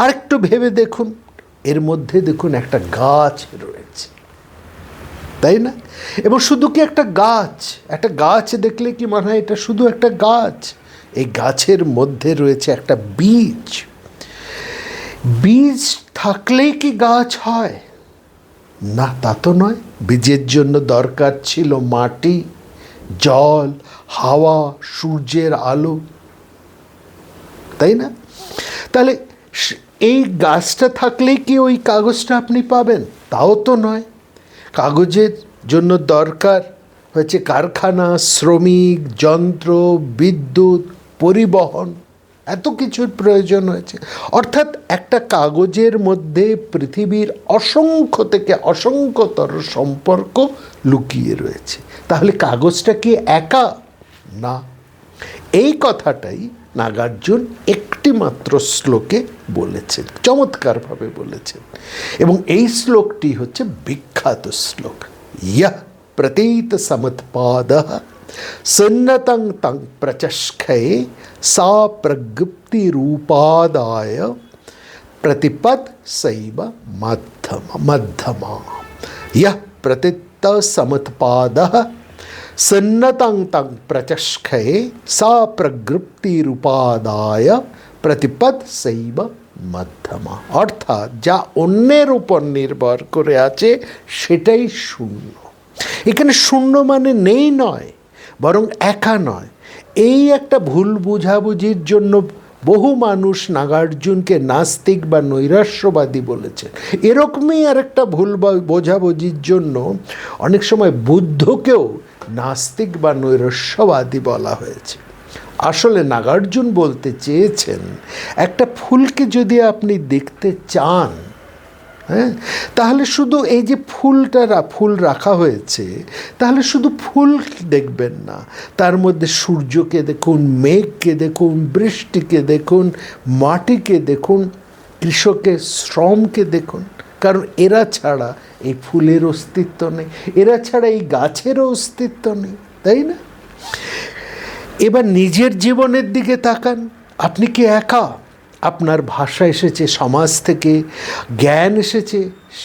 আরেকটু ভেবে দেখুন, এর মধ্যে দেখুন একটা গাছ রয়েছে, তাই না? এবং শুধু কি একটা গাছ দেখলে কি মনে হয় এটা শুধু একটা গাছ? এই গাছের মধ্যে রয়েছে একটা বীজ। বীজ থাকলেই কি গাছ হয়? না, তা তো নয়। বীজের জন্য দরকার ছিল মাটি, জল, হাওয়া, সূর্যের আলো, তাই না? তাহলে এই গাছটা থাকলেই কি ওই কাগজটা আপনি পাবেন? তাও তো নয়। কাগজের জন্য দরকার হচ্ছে কারখানা, শ্রমিক, যন্ত্র, বিদ্যুৎ, পরিবহন, এত কিছুর প্রয়োজন হয়েছে। অর্থাৎ একটা কাগজের মধ্যে পৃথিবীর অসংখ্য থেকে অসংখ্যতর সম্পর্ক লুকিয়ে রয়েছে। তাহলে কাগজটা কি একা? না। এই কথাটাই নাগার্জুন একটি মাত্র শ্লোকে বলেছেন, চমৎকারভাবে বলেছেন। এবং এই শ্লোকটি হচ্ছে বিখ্যাত শ্লোক, ইয়ঃ প্রতীত সমৎপাদঃ সন্নতং তং প্রচষ্খয়ে সা প্রগুপ্তি রূপাদায় প্রতিপদ সৈব মধ্যমা। ইয়ঃ প্রতীত সমৎপাদঃ সন্নতং তং প্রচষ্খয়ে সা প্রগুপ্তিরূপাদায় প্রতিপদ সৈব মধ্যমা। অর্থাৎ যা অন্যের উপর নির্ভর করে আছে সেটাই শূন্য। এখানে শূন্য মানে নেই নয়, বরং একা নয়। এই একটা ভুল বোঝাবুঝির জন্য বহু মানুষ নাগার্জুনকে নাস্তিক বা নৈরাশ্যবাদী বলেছে। এরকমই আরেকটা ভুল বোঝাবুঝির জন্য অনেক সময় বুদ্ধকেও নাস্তিক বা নৈরাশ্যবাদী বলা হয়েছে। আসলে নাগার্জুন বলতে চেয়েছেন, একটা ফুলকে যদি আপনি দেখতে চান, হ্যাঁ, তাহলে শুধু এই যে ফুল রাখা হয়েছে, তাহলে শুধু ফুল দেখবেন না, তার মধ্যে সূর্যকে দেখুন, মেঘকে দেখুন, বৃষ্টিকে দেখুন, মাটিকে দেখুন, কৃষকের শ্রমকে দেখুন। কারণ এরা ছাড়া এই ফুলের অস্তিত্ব নেই, এরা ছাড়া এই গাছেরও অস্তিত্ব নেই, তাই না? এবার নিজের জীবনের দিকে তাকান, আপনি কি একা? আপনার ভাষা এসেছে সমাজ থেকে, জ্ঞান এসেছে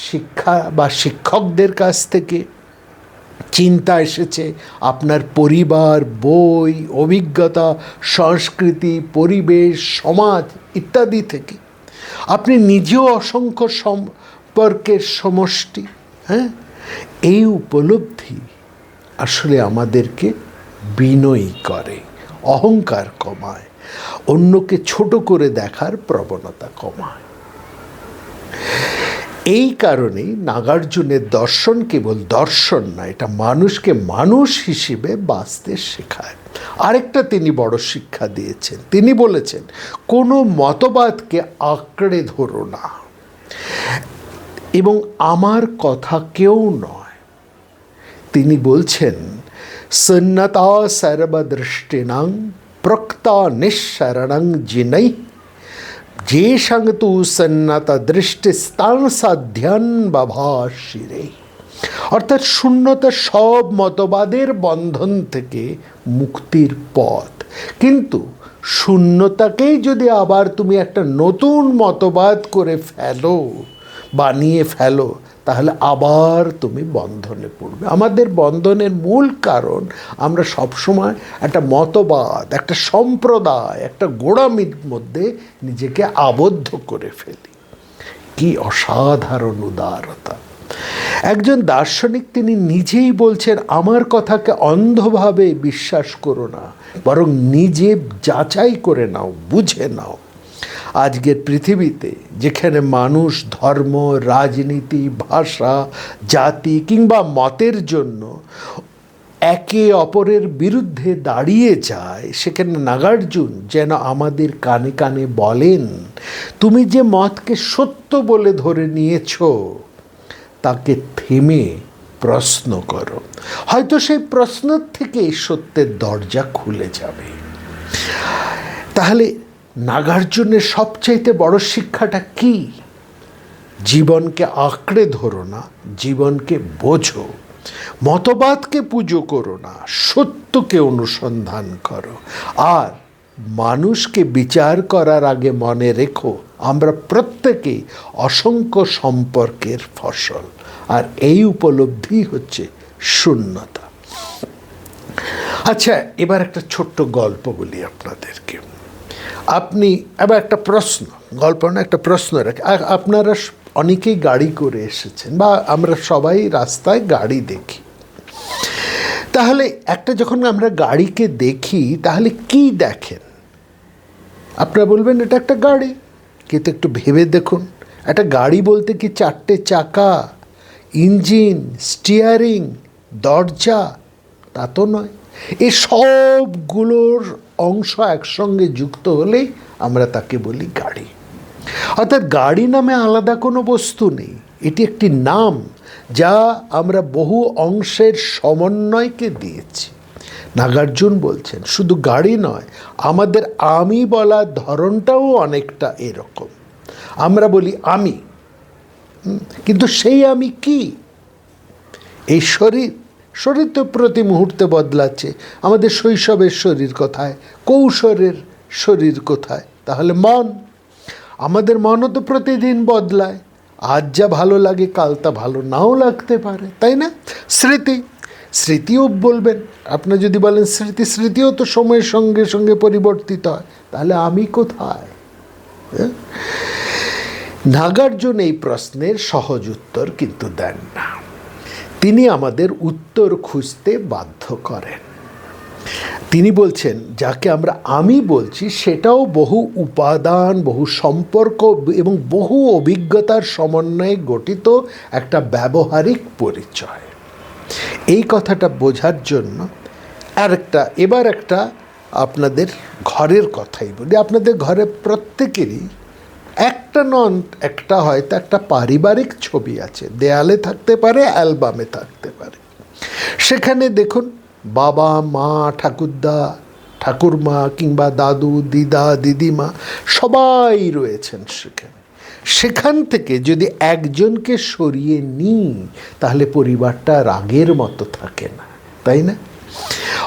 শিক্ষা বা শিক্ষকদের কাছ থেকে, চিন্তা এসেছে আপনার পরিবার, বই, অভিজ্ঞতা, সংস্কৃতি, পরিবেশ, সমাজ ইত্যাদি থেকে। আপনি নিজেও অসংখ্য সম্পর্কের সমষ্টি। হ্যাঁ, এই উপলব্ধি আসলে আমাদেরকে বিনয়ী করে, অহংকার কমায়, অন্যকে ছোট করে দেখার প্রবণতা কমায়। এই কারণেই নাগার্জুনের দর্শন কেবল দর্শন না, এটা মানুষকে মানুষ হিসেবে বাঁচতে শেখায়। আরেকটা তিনি বড় শিক্ষা দিয়েছেন। তিনি বলেছেন, কোনো মতবাদকে আঁকড়ে ধরো না, এবং আমার কথা কেউ নয়। তিনি বলছেন, সন্নতা সর্বদৃষ্টিনাং প্রক্তা নিঃশরণং জিনৈ যে সঙ্গতু সন্নত দৃষ্টিস্তাং সাধ্যন বাভাশিরে। অর্থাৎ শূন্যতা সব মতবাদের বন্ধন থেকে মুক্তির পথ। কিন্তু শূন্যতাকেই যদি আবার তুমি একটা নতুন মতবাদ করে বানিয়ে ফেলো, তাহলে আবার তুমি বন্ধনে পড়বে। আমাদের বন্ধনের মূল কারণ আমরা সবসময় একটা মতবাদ, একটা সম্প্রদায়, একটা গোঁড়ামির মধ্যে নিজেকে আবদ্ধ করে ফেলি। কি অসাধারণ উদারতা! একজন দার্শনিক তিনি নিজেই বলছেন, আমার কথাকে অন্ধভাবে বিশ্বাস করো না, বরং নিজে যাচাই করে নাও, বুঝে নাও। আজকের পৃথিবীতে যেখানে মানুষ ধর্ম, রাজনীতি, ভাষা, জাতি কিংবা মতের জন্য একে অপরের বিরুদ্ধে দাঁড়িয়ে যায়, সেখানে নাগার্জুন যেন আমাদের কানে কানে বলেন, তুমি যে মতকে সত্য বলে ধরে নিয়েছ তাকে থেমে প্রশ্ন করো, হয়তো সেই প্রশ্ন থেকে সত্যের দরজা খুলে যাবে। তাহলে নাগার্জুনের সবচাইতে বড় শিক্ষাটা কি? জীবনকে আঁকড়ে ধরো না, জীবনকে বোঝো। মতবাদকে পুজো করো না, সত্যকে অনুসন্ধান করো। আর মানুষকে বিচার করার আগে মনে রেখো, আমরা প্রত্যেকেই অসংখ্য সম্পর্কের ফসল, আর এই উপলব্ধি হচ্ছে শূন্যতা। আচ্ছা, এবার একটা ছোট্ট গল্প বলি আপনাদেরকে। আপনি এবার একটা প্রশ্ন, গল্প না, একটা প্রশ্ন রাখি। আপনারা অনেকেই গাড়ি করে এসেছেন, বা আমরা সবাই রাস্তায় গাড়ি দেখি। তাহলে একটা যখন আমরা গাড়িকে দেখি, তাহলে কি দেখেন? আপনারা বলবেন এটা একটা গাড়ি, কিন্তু একটু ভেবে দেখুন, একটা গাড়ি বলতে কি 4টে চাকা, ইঞ্জিন, স্টিয়ারিং, দরজা? তা তো নয়। এই সবগুলোর অংশ একসঙ্গে যুক্ত হলেই আমরা তাকে বলি গাড়ি। অর্থাৎ গাড়ি নামে আলাদা কোনো বস্তু নেই, এটি একটি নাম যা আমরা বহু অংশের সমন্বয়কে দিয়েছি। নাগার্জুন বলছেন শুধু গাড়ি নয়, আমাদের আমি বলার ধরনটাও অনেকটা এরকম। আমরা বলি আমি, কিন্তু সেই আমি কি? এই শরীর তো প্রতি মুহূর্তে বদলাচ্ছে। আমাদের শৈশবের শরীর কোথায়, কৈশোরের শরীর কোথায়? তাহলে মন, আমাদের মনও তো প্রতিদিন বদলায়। আজ যা ভালো লাগে কাল তা ভালো নাও লাগতে পারে, তাই না? স্মৃতিও বলবেন, আপনার যদি বলেন স্মৃতিও তো সময়ের সঙ্গে সঙ্গে পরিবর্তিত হয়, তাহলে আমি কোথায়? নাগার্জুন এই প্রশ্নের সহজ উত্তর কিন্তু দেন না, তিনি আমাদের উত্তর খুঁজতে বাধ্য করেন। তিনি বলছেন যাকে আমরা আমি বলছি সেটাও বহু উপাদান, বহু সম্পর্ক এবং বহু অভিজ্ঞতার সমন্বয়ে গঠিত একটা ব্যবহারিক পরিচয়। এই কথাটা বোঝার জন্য এবার একটা আপনাদের ঘরের কথাই বলি। আপনাদের ঘরে প্রত্যেকেরই একটা হয়তো একটা পারিবারিক ছবি আছে, দেয়ালে থাকতে পারে, অ্যালবামে থাকতে পারে। সেখানে দেখুন বাবা, মা, ঠাকুরদা, ঠাকুরমা কিংবা দাদু, দিদা, দিদিমা সবাই রয়েছেন সেখান থেকে যদি একজনকে সরিয়ে নিই, তাহলে পরিবারটা আগের মতো থাকে না, তাই না?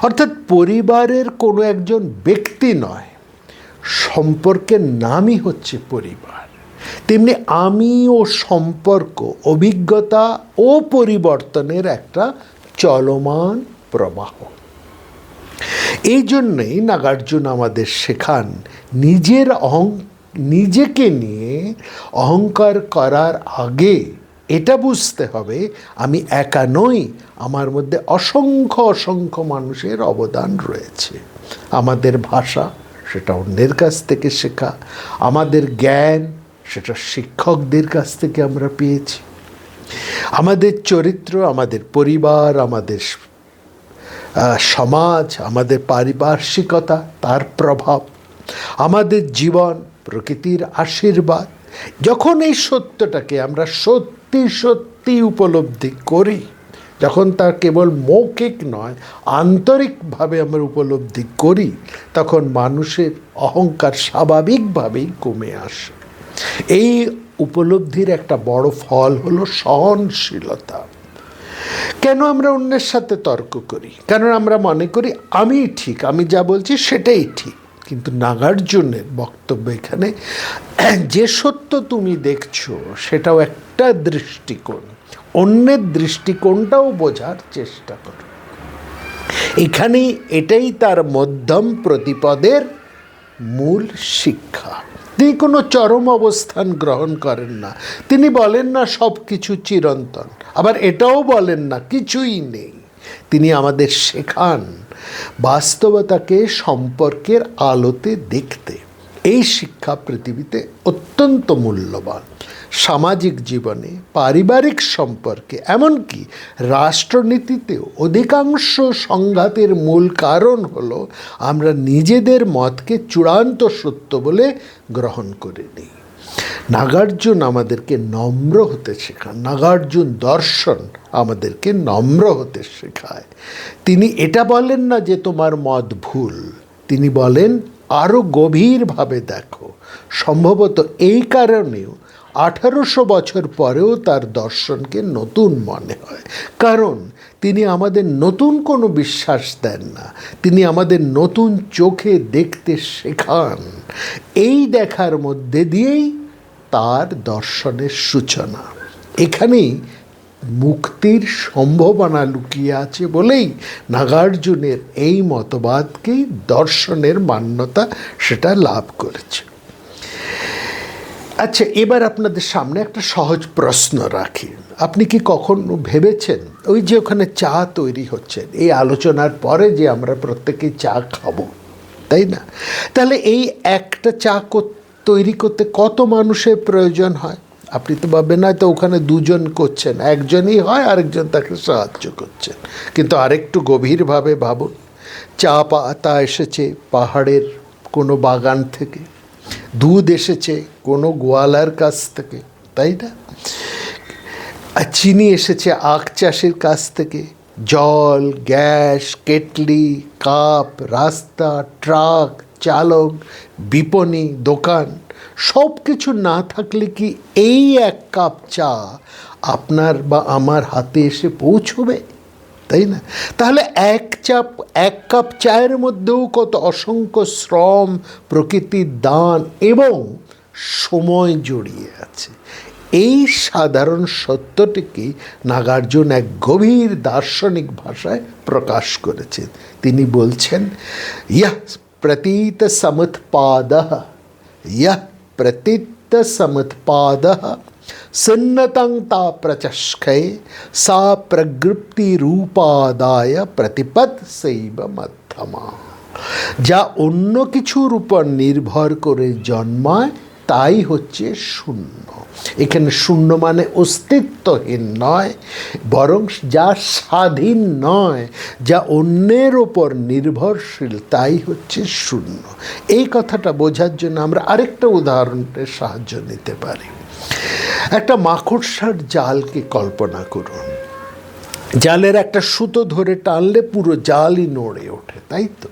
অর্থাৎ পরিবারের কোনো একজন ব্যক্তি নয়, সম্পর্কের নামই হচ্ছে পরিবার। তেমনি আমি ও সম্পর্ক, অভিজ্ঞতা ও পরিবর্তনের একটা চলমান প্রবাহ। এই জন্যই নাগার্জুন আমাদের শেখান নিজেকে নিয়ে অহংকার করার আগে এটা বুঝতে হবে আমি একা নই, আমার মধ্যে অসংখ্য মানুষের অবদান রয়েছে। আমাদের ভাষা, সেটা অন্যের কাছ থেকে শেখা। আমাদের জ্ঞান, সেটা শিক্ষকদের কাছ থেকে আমরা পেয়েছি। আমাদের চরিত্র, আমাদের পরিবার, আমাদের সমাজ, আমাদের পারিপার্শ্বিকতা, তার প্রভাব, আমাদের জীবন, প্রকৃতির আশীর্বাদ। যখন এই সত্যটাকে আমরা সত্যি উপলব্ধি করি, যখন তার কেবল মৌখিক নয় আন্তরিকভাবে আমরা উপলব্ধি করি, তখন মানুষের অহংকার স্বাভাবিকভাবেই কমে আসে। এই উপলব্ধির একটা বড় ফল হলো সহনশীলতা। কেন আমরা অন্যের সাথে তর্ক করি? কারণ আমরা মনে করি আমি ঠিক, আমি যা বলছি সেটাই ঠিক। কিন্তু নাগার্জুনের বক্তব্য এখানে, যে সত্য তুমি দেখছো সেটাও একটা দৃষ্টিকোণ, অন্যের দৃষ্টিকোণটাও বোঝার চেষ্টা করুন। এখানেই এটাই তার মধ্যম প্রতিপদের মূল শিক্ষা। তিনি কোনো চরম অবস্থান গ্রহণ করেন না। তিনি বলেন না সব কিছু চিরন্তন, আবার এটাও বলেন না কিছুই নেই। তিনি আমাদের শেখান বাস্তবতাকে সম্পর্কের আলোতে দেখতে। এই শিক্ষা পৃথিবীতে অত্যন্ত মূল্যবান। সামাজিক জীবনে, পারিবারিক সম্পর্কে, এমনকি রাষ্ট্রনীতিতেও অধিকাংশ সংঘাতের মূল কারণ হলো আমরা নিজেদের মতকে চূড়ান্ত সত্য বলে গ্রহণ করে নিই। নাগার্জুন আমাদেরকে নম্র হতে শেখান। নাগার্জুন দর্শন আমাদেরকে নম্র হতে শেখায়। তিনি এটা বলেন না যে তোমার মত ভুল, তিনি বলেন আরও গভীরভাবে দেখো। সম্ভবত এই কারণেও 1800 বছর পরেও তার দর্শনকে নতুন মনে হয়, কারণ তিনি আমাদের নতুন কোনো বিশ্বাস দেন না, তিনি আমাদের নতুন চোখে দেখতে শেখান। এই দেখার মধ্যে দিয়েই তার দর্শনের সূচনা। এখানেই মুক্তির সম্ভাবনা লুকিয়ে আছে বলেই নাগার্জুনের এই মতবাদকেই দর্শনের মান্যতা সেটা লাভ করেছে। আচ্ছা, এবার আপনাদের সামনে একটা সহজ প্রশ্ন রাখি। আপনি কি কখনো ভেবেছেন, ওই যে ওখানে চা তৈরি হচ্ছে, এই আলোচনার পরে যে আমরা প্রত্যেকেই চা খাবো, তাই না? তাহলে এই একটা চা তৈরি করতে কত মানুষের প্রয়োজন হয়? আপনি তো ভাববেন না তো ওখানে দুজন করছেন, একজনই হয়, আরেকজন তাকে সাহায্য করছেন। কিন্তু আরেকটু গভীরভাবে ভাবুন, চা পাতা এসেছে পাহাড়ের কোনো বাগান থেকে, দুধ এসেছে কোনো গোয়ালার কাছ থেকে, তাই না? আর চিনি এসেছে আখ চাষের কাছ থেকে। জল, গ্যাস, কেটলি, কাপ, রাস্তা, ট্রাক, চালক, বিপণী, দোকান, সব কিছু না থাকলে কি এই এক কাপ চা আপনার বা আমার হাতে এসে পৌঁছবে? তাই না? তাহলে এক কাপ চায়ের মধ্যেও কত অসংখ্য শ্রম, প্রকৃতির দান এবং সময় জড়িয়ে আছে। এই সাধারণ সত্যটিকে নাগার্জুন এক গভীর দার্শনিক ভাষায় প্রকাশ করেছেন। তিনি বলছেন, ইহ প্রতীত সমুৎপাদঃ, ইহ প্রতীত সমুৎপাদঃ সন্নতং তা প্রচষ্কয়ে সা প্রগৃপ্তি রূপাদায় প্রতিপদ শৈব মধ্যমা। যা অন্য কিছুর উপর নির্ভর করে জন্মায় তাই হচ্ছে শূন্য। এখানে শূন্য মানে অস্তিত্বহীন নয়, বরং যা স্বাধীন নয়, যা অন্যের ওপর নির্ভরশীল, তাই হচ্ছে শূন্য। এই কথাটা বোঝার জন্য আমরা আরেকটা উদাহরণের সাহায্য নিতে পারি। একটা মাকড়সার জালকে কল্পনা করুন। জালের একটা সুতো ধরে টানলে পুরো জালই নড়ে ওঠে, তাই তো?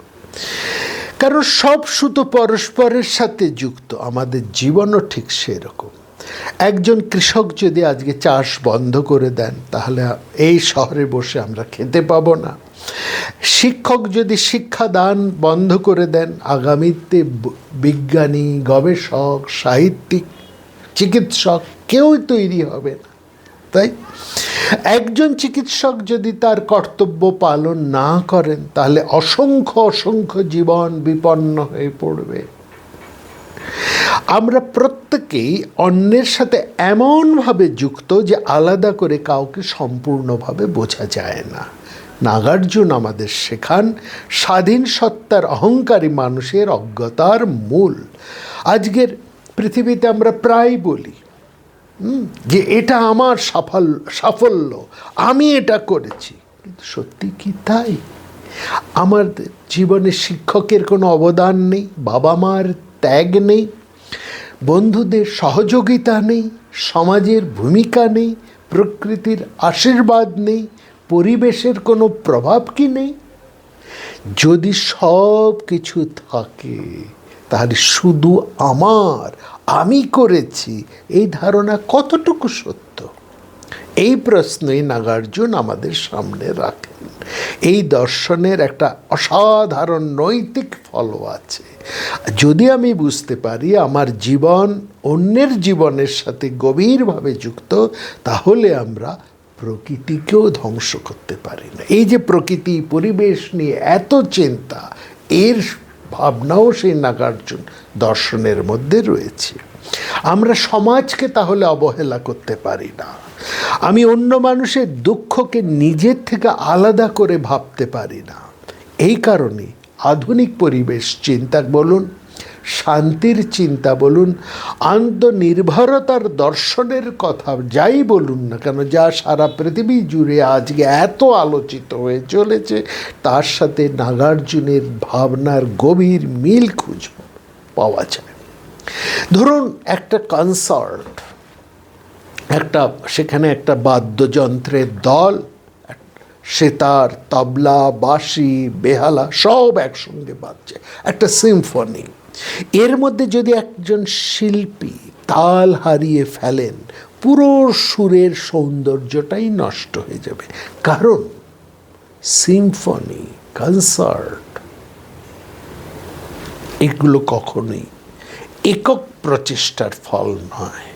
কারণ সব সুতো পরস্পরের সাথে যুক্ত। আমাদের জীবনও ঠিক সেরকম। একজন কৃষক যদি আজকে চাষ বন্ধ করে দেন, তাহলে এই শহরে বসে আমরা খেতে পাবো না। শিক্ষক যদি শিক্ষাদান বন্ধ করে দেন, আগামীতে বিজ্ঞানী, গবেষক, সাহিত্যিক, চিকিৎসক কেউই তৈরি হবে না, তাই? একজন চিকিৎসক যদি তার কর্তব্য পালন না করেন, তাহলে অসংখ্য অসংখ্য জীবন বিপন্ন হয়ে পড়বে। আমরা প্রত্যেকেই অন্যের সাথে এমনভাবে যুক্ত যে আলাদা করে কাউকে সম্পূর্ণভাবে বোঝা যায় না। নাগার্জুন আমাদের শেখান স্বাধীন সত্তার অহংকারী মানুষের অজ্ঞতার মূল। আজকের পৃথিবীতে আমরা প্রায় বলি যে এটা আমার সাফল্য, আমি এটা করেছি, কিন্তু সত্যি কি তাই? আমার জীবনে শিক্ষকের কোনো অবদান নেই, বাবা মার ত্যাগ নেই, বন্ধুদের সহযোগিতা নেই, সমাজের ভূমিকা নেই, প্রকৃতির আশীর্বাদ নেই, পরিবেশের কোনো প্রভাব কি নেই? যদি সব কিছু থাকে, তাহলে শুধু আমি করেছি এই ধারণা কতটুকু সত্য? এই প্রশ্নই নাগার্জুন আমাদের সামনে রাখেন। এই দর্শনের একটা অসাধারণ নৈতিক ফলও আছে। যদি আমি বুঝতে পারি আমার জীবন অন্যের জীবনের সাথে গভীরভাবে যুক্ত, তাহলে আমরা প্রকৃতিকেও ধ্বংস করতে পারি না। এই যে প্রকৃতি পরিবেশ নিয়ে এত চিন্তা, এর ভাবনাও সেই নাগার্জুন দর্শনের মধ্যে রয়েছে। আমরা সমাজকে তাহলে অবহেলা করতে পারি না। আমি অন্য মানুষের দুঃখকে নিজের থেকে আলাদা করে ভাবতে পারি না। এই কারণে আধুনিক পরিবেশ চিন্তা বলুন, শান্তির চিন্তা বলুন, আত্মনির্ভরতার দর্শনের কথা যাই বলুন না কেন, যা সারা পৃথিবী জুড়ে আজকে এত আলোচিত হয়ে চলেছে, তার সাথে নাগার্জুনের ভাবনার গভীর মিল খুঁজে পাওয়া যায়। ধরুন একটা কনসার্ট, সেখানে একটা বাদ্যযন্ত্রের দল, সেতার, তবলা, বাঁশি, বেহালা সব একসঙ্গে বাজছে, একটা সিম্ফনি। এর মধ্যে যদি একজন শিল্পী তাল হারিয়ে ফেলেন, পুরো সুরের সৌন্দর্যটাই নষ্ট হয়ে যাবে। কারণ সিম্ফনি, কনসার্ট এগুলো কখনোই একক প্রচেষ্টার ফল নয়,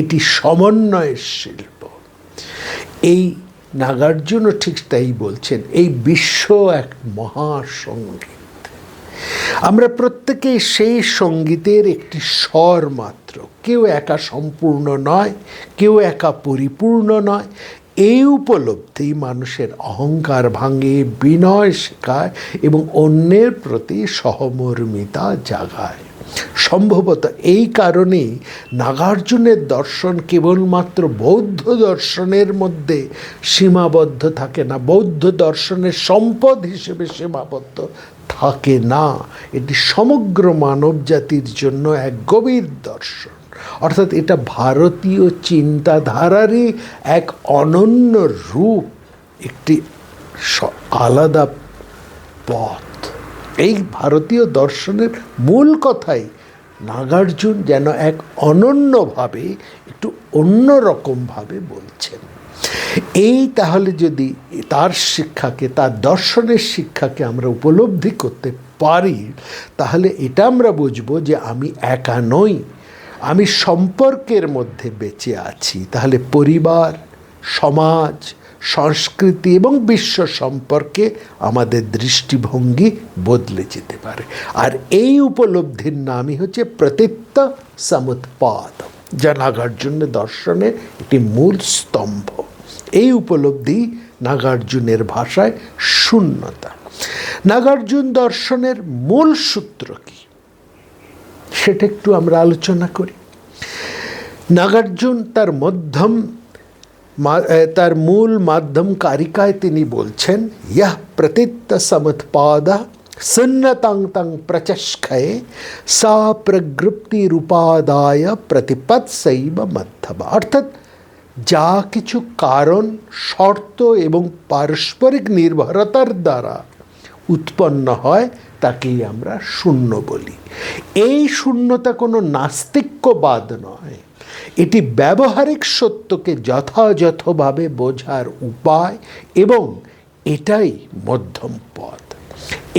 এটি সমন্বয়ের শিল্প। এই নাগার্জুনও ঠিক তাই বলছেন, এই বিশ্ব এক মহাসঙ্গীত। আমরা প্রত্যেকেই সেই সঙ্গীতের একটি স্বর মাত্র। কেউ একা সম্পূর্ণ নয়, কেউ একা পরিপূর্ণ নয়। এই উপলব্ধি মানুষের অহংকার ভাঙে, বিনয় শেখায় এবং অন্যের প্রতি সহমর্মিতা জাগায়। সম্ভবত এই কারণেই নাগার্জুনের দর্শন কেবলমাত্র বৌদ্ধ দর্শনের মধ্যে সীমাবদ্ধ থাকে না, বৌদ্ধ দর্শনের সম্পদ হিসেবে সীমাবদ্ধ থাকে না। এটি সমগ্র মানব জাতির জন্য এক গভীর দর্শন। অর্থাৎ এটা ভারতীয় চিন্তাধারারই এক অনন্য রূপ, একটি আলাদা পথ। এই ভারতীয় দর্শনের মূল কথাই নাগার্জুন যেন এক অনন্যভাবে, একটু অন্যরকমভাবে বলছেন। এই তাহলে যদি তার শিক্ষাকে, তার দর্শনের শিক্ষাকে আমরা উপলব্ধি করতে পারি, তাহলে এটা আমরা বুঝবো যে আমি একা নই, আমি সম্পর্কের মধ্যে বেঁচে আছি। তাহলে পরিবার, সমাজ, সংস্কৃতি এবং বিশ্ব সম্পর্কে আমাদের দৃষ্টিভঙ্গি বদলে যেতে পারে। আর এই উপলব্ধির নামই হচ্ছে প্রতীত্য সমুৎপাদ, যা নাগার্জুনের দর্শনের একটি মূল স্তম্ভ। এই উপলব্ধি নাগার্জুনের ভাষায় শূন্যতা। নাগার্জুন দর্শনের মূল সূত্র কি সেটা একটু আমরা আলোচনা করি। নাগার্জুন তার মূল মাধ্যম কারিকায় তিনি বলছেন, ইহ প্রতীত্য সমুৎপাদ সুন্নতং তং প্রচষ্কয়ে সা প্রগৃপ্তিরূপাদায় প্রতিপৎসৈব মধ্যম। অর্থাৎ যা কিছু কারণ, শর্ত এবং পারস্পরিক নির্ভরতার দ্বারা উৎপন্ন হয় তাকেই আমরা শূন্য বলি। এই শূন্যতা কোনো নাস্তিক্যবাদ নয়, এটি ব্যবহারিক সত্যকে যথাযথভাবে বোঝার উপায় এবং এটাই মধ্যম পথ।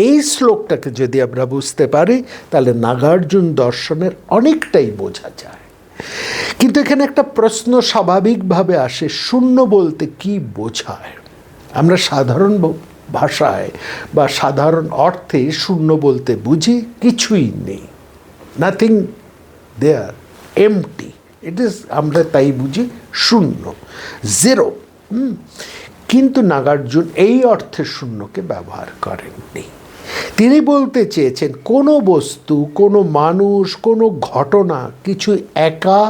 এই শ্লোকটাকে যদি আমরা বুঝতে পারি তাহলে নাগার্জুন দর্শনের অনেকটাই বোঝা যায়। কিন্তু এখানে একটা প্রশ্ন স্বাভাবিকভাবে আসে, শূন্য বলতে কি বোঝায়? আমরা সাধারণ ভাষায় বা সাধারণ অর্থে শূন্য বলতে বুঝি কিছুই নেই, nothing there, empty. It is, আমরা তাই বুঝি শূন্য, জিরো। কিন্তু নাগার্জুন এই অর্থে শূন্যকে ব্যবহার করেননি। তিনি বলতে চেয়েছেন কোনো বস্তু, কোনো মানুষ, কোনো ঘটনা কিছু একা,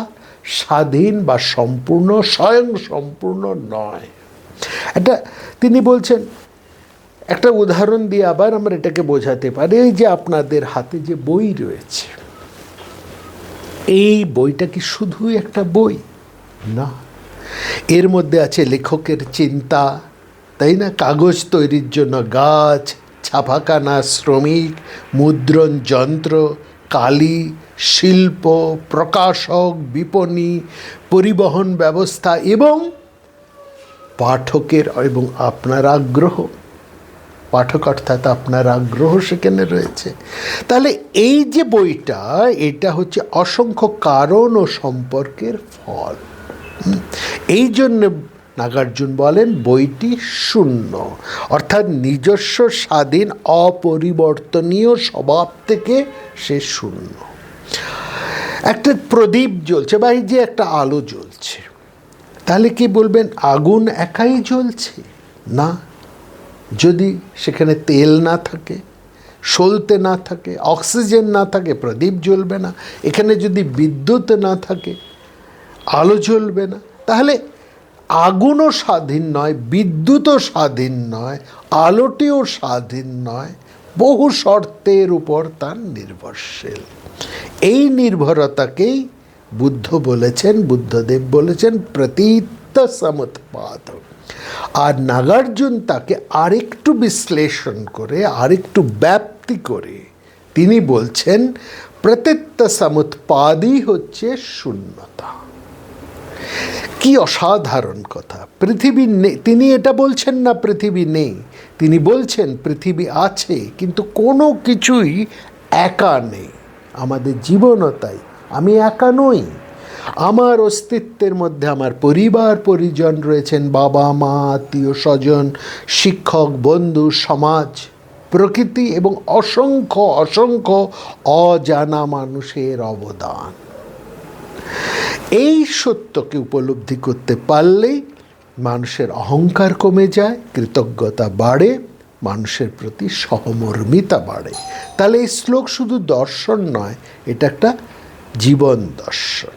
স্বাধীন বা সম্পূর্ণ, স্বয়ং সম্পূর্ণ নয়। তিনি বলছেন, একটা উদাহরণ দিয়ে আবার আমরা এটাকে বোঝাতে পারি। এই যে আপনাদের হাতে যে বই রয়েছে, এই বইটা কি শুধুই একটা বই? না, এর মধ্যে আছে লেখকের চিন্তা, তাই না? কাগজ তৈরির জন্য গাছ, ছাপাখানা, শ্রমিক, মুদ্রণ যন্ত্র, কালি, শিল্প, প্রকাশক, বিপণী, পরিবহন ব্যবস্থা এবং পাঠকের এবং আপনার আগ্রহ। পাঠক অর্থাৎ আপনার আগ্রহ সেখানে রয়েছে। তাহলে এই যে বইটা, এটা হচ্ছে অসংখ্য কারণ ও সম্পর্কের ফল। এই জন্য নাগার্জুন বলেন বইটি শূন্য, অর্থাৎ নিজস্ব স্বাধীন অপরিবর্তনীয় স্বভাব থেকে সে শূন্য। একটা প্রদীপ জ্বলছে বা এই যে একটা আলো জ্বলছে, তাহলে কি বলবেন আগুন একাই জ্বলছে? না, যদি সেখানে তেল না থাকে, সলতে না থাকে, অক্সিজেন না থাকে, প্রদীপ জ্বলবে না। এখানে যদি বিদ্যুৎ না থাকে, আলো জ্বলবে না। তাহলে আগুনও স্বাধীন নয়, বিদ্যুৎও স্বাধীন নয়, আলোটিও স্বাধীন নয়, বহু শর্তের উপর তার নির্ভরশীল। এই নির্ভরতাকেই বুদ্ধ বলেছেন, বুদ্ধদেব বলেছেন প্রতীত সমুৎপাদ। আর নাগার্জুন তাকে আরেকটু বিশ্লেষণ করে, আরেকটু ব্যাপ্তি করে তিনি বলছেন প্রতীত সমুৎপাদই হচ্ছে শূন্যতা। কি অসাধারণ কথা! পৃথিবী নেই, তিনি এটা বলছেন না পৃথিবী নেই, তিনি বলছেন পৃথিবী আছে, কিন্তু কোনো কিছুই একা নেই। আমাদের জীবনও তাই, আমি একা নই। আমার অস্তিত্বের মধ্যে আমার পরিবার পরিজন রয়েছেন, বাবা মা, আত্মীয় স্বজন, শিক্ষক, বন্ধু, সমাজ, প্রকৃতি এবং অসংখ্য অসংখ্য অজানা মানুষের অবদান। এই সত্যকে উপলব্ধি করতে পারলেই মানুষের অহংকার কমে যায়, কৃতজ্ঞতা বাড়ে, মানুষের প্রতি সহমর্মিতা বাড়ে। তাহলে এই শ্লোক শুধু দর্শন নয়, এটা একটা জীবন দর্শন।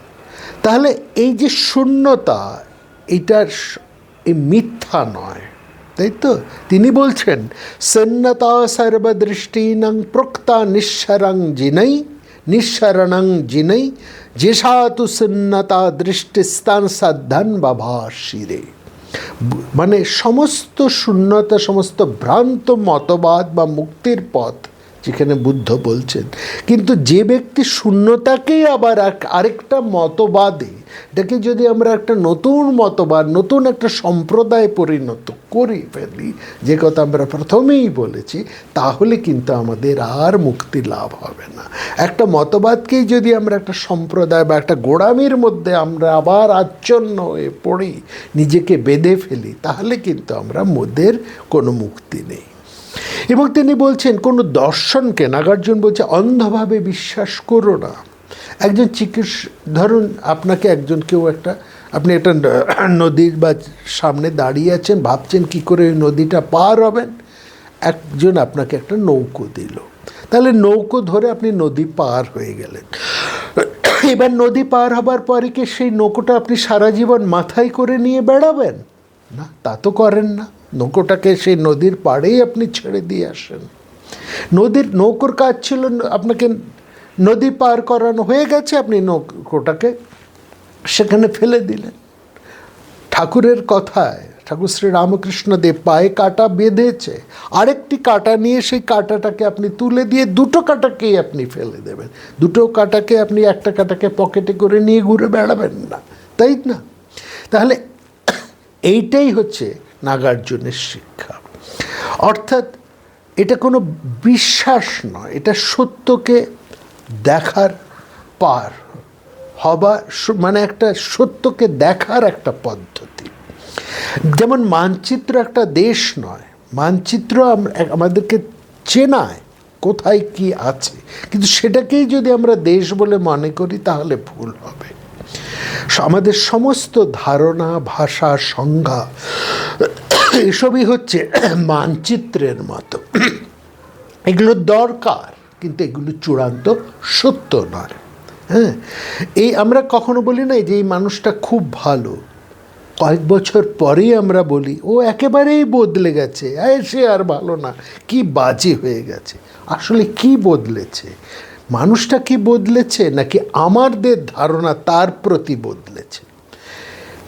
তাহলে এই যে শূন্যতা, এটার এই মিথ্যা নয়, তাই তো? তিনি বলছেন সন্নতা সর্বদৃষ্টিনং প্রক্তা নিঃসরং জিনৈ নিঃসরণং জিনৈ যেষা তু সন্নতা দৃষ্টিস্তান সাধন বাভাশিরে। মানে সমস্ত শূন্যতা, সমস্ত ভ্রান্ত মতবাদ বা মুক্তির পথ যেখানে বুদ্ধ বলছেন, কিন্তু যে ব্যক্তি শূন্যতাকেই আবার আরেকটা মতবাদে, এটাকে যদি আমরা একটা নতুন মতবাদ, নতুন একটা সম্প্রদায় পরিণত করে ফেলি, যে কথা আমরা প্রথমেই বলেছি, তাহলে কিন্তু আমাদের আর মুক্তি লাভ হবে না। একটা মতবাদকেই যদি আমরা একটা সম্প্রদায় বা একটা গোড়ামির মধ্যে আমরা আবার আচ্ছন্ন হয়ে পড়ি, নিজেকে বেঁধে ফেলি, তাহলে কিন্তু আমরা মোদের কোনো মুক্তি নেই। এবং তিনি বলছেন কোনো দর্শনকে, নাগার্জুন বলছে অন্ধভাবে বিশ্বাস করো না। একজন চিকিৎসক, ধরুন আপনাকে আপনি একটা নদীর বা সামনে দাঁড়িয়ে আছেন, ভাবছেন কি করে ওই নদীটা পার হবেন। একজন আপনাকে একটা নৌকো দিল, তাহলে নৌকো ধরে আপনি নদী পার হয়ে গেলেন। এবার নদী পার হবার পরে কি সেই নৌকোটা আপনি সারা জীবন মাথায় করে নিয়ে বেড়াবেন? না, তা তো করেন না। নৌকোটাকে সেই নদীর পাড়েই আপনি ছেড়ে দিয়ে আসেন। নৌকোর কাজ ছিল আপনাকে নদী পার করানো, হয়ে গেছে, আপনি নৌকোটাকে সেখানে ফেলে দিলেন। ঠাকুরের কথায় ঠাকুর শ্রী রামকৃষ্ণ দেব পায়ে কাঁটা বেঁধেছে, আরেকটি কাঁটা নিয়ে সেই কাঁটাটাকে আপনি তুলে দিয়ে দুটো কাঁটাকেই আপনি ফেলে দেবেন। দুটো কাঁটাকে আপনি একটা কাঁটাকে পকেটে করে নিয়ে ঘুরে বেড়াবেন না, তাই না? তাহলে এইটাই হচ্ছে নাগার্জুনের শিক্ষা। অর্থাৎ এটা কোনো বিশ্বাস নয়, এটা সত্যকে দেখার পার হবা, মানে একটা সত্যকে দেখার একটা পদ্ধতি। যেমন মানচিত্র একটা দেশ নয়, মানচিত্র আমাদেরকে চেনায় কোথায় কি আছে, কিন্তু সেটাকেই যদি আমরা দেশ বলে মনে করি তাহলে ভুল হবে। আমাদের সমস্ত ধারণা, ভাষা, সংজ্ঞা এসবই হচ্ছে মানচিত্রের মতো। এগুলো দরকার, কিন্তু এগুলো চূড়ান্ত সত্য নয়। হ্যাঁ, এই আমরা কখনো বলি না যে এই মানুষটা খুব ভালো, কয়েক বছর পরেই আমরা বলি ও একেবারেই বদলে গেছে, সে আর ভালো না, কি বাজে হয়ে গেছে। আসলে কি বদলেছে? মানুষটা কি বদলেছে, নাকি আমাদের ধারণা তার প্রতি বদলেছে?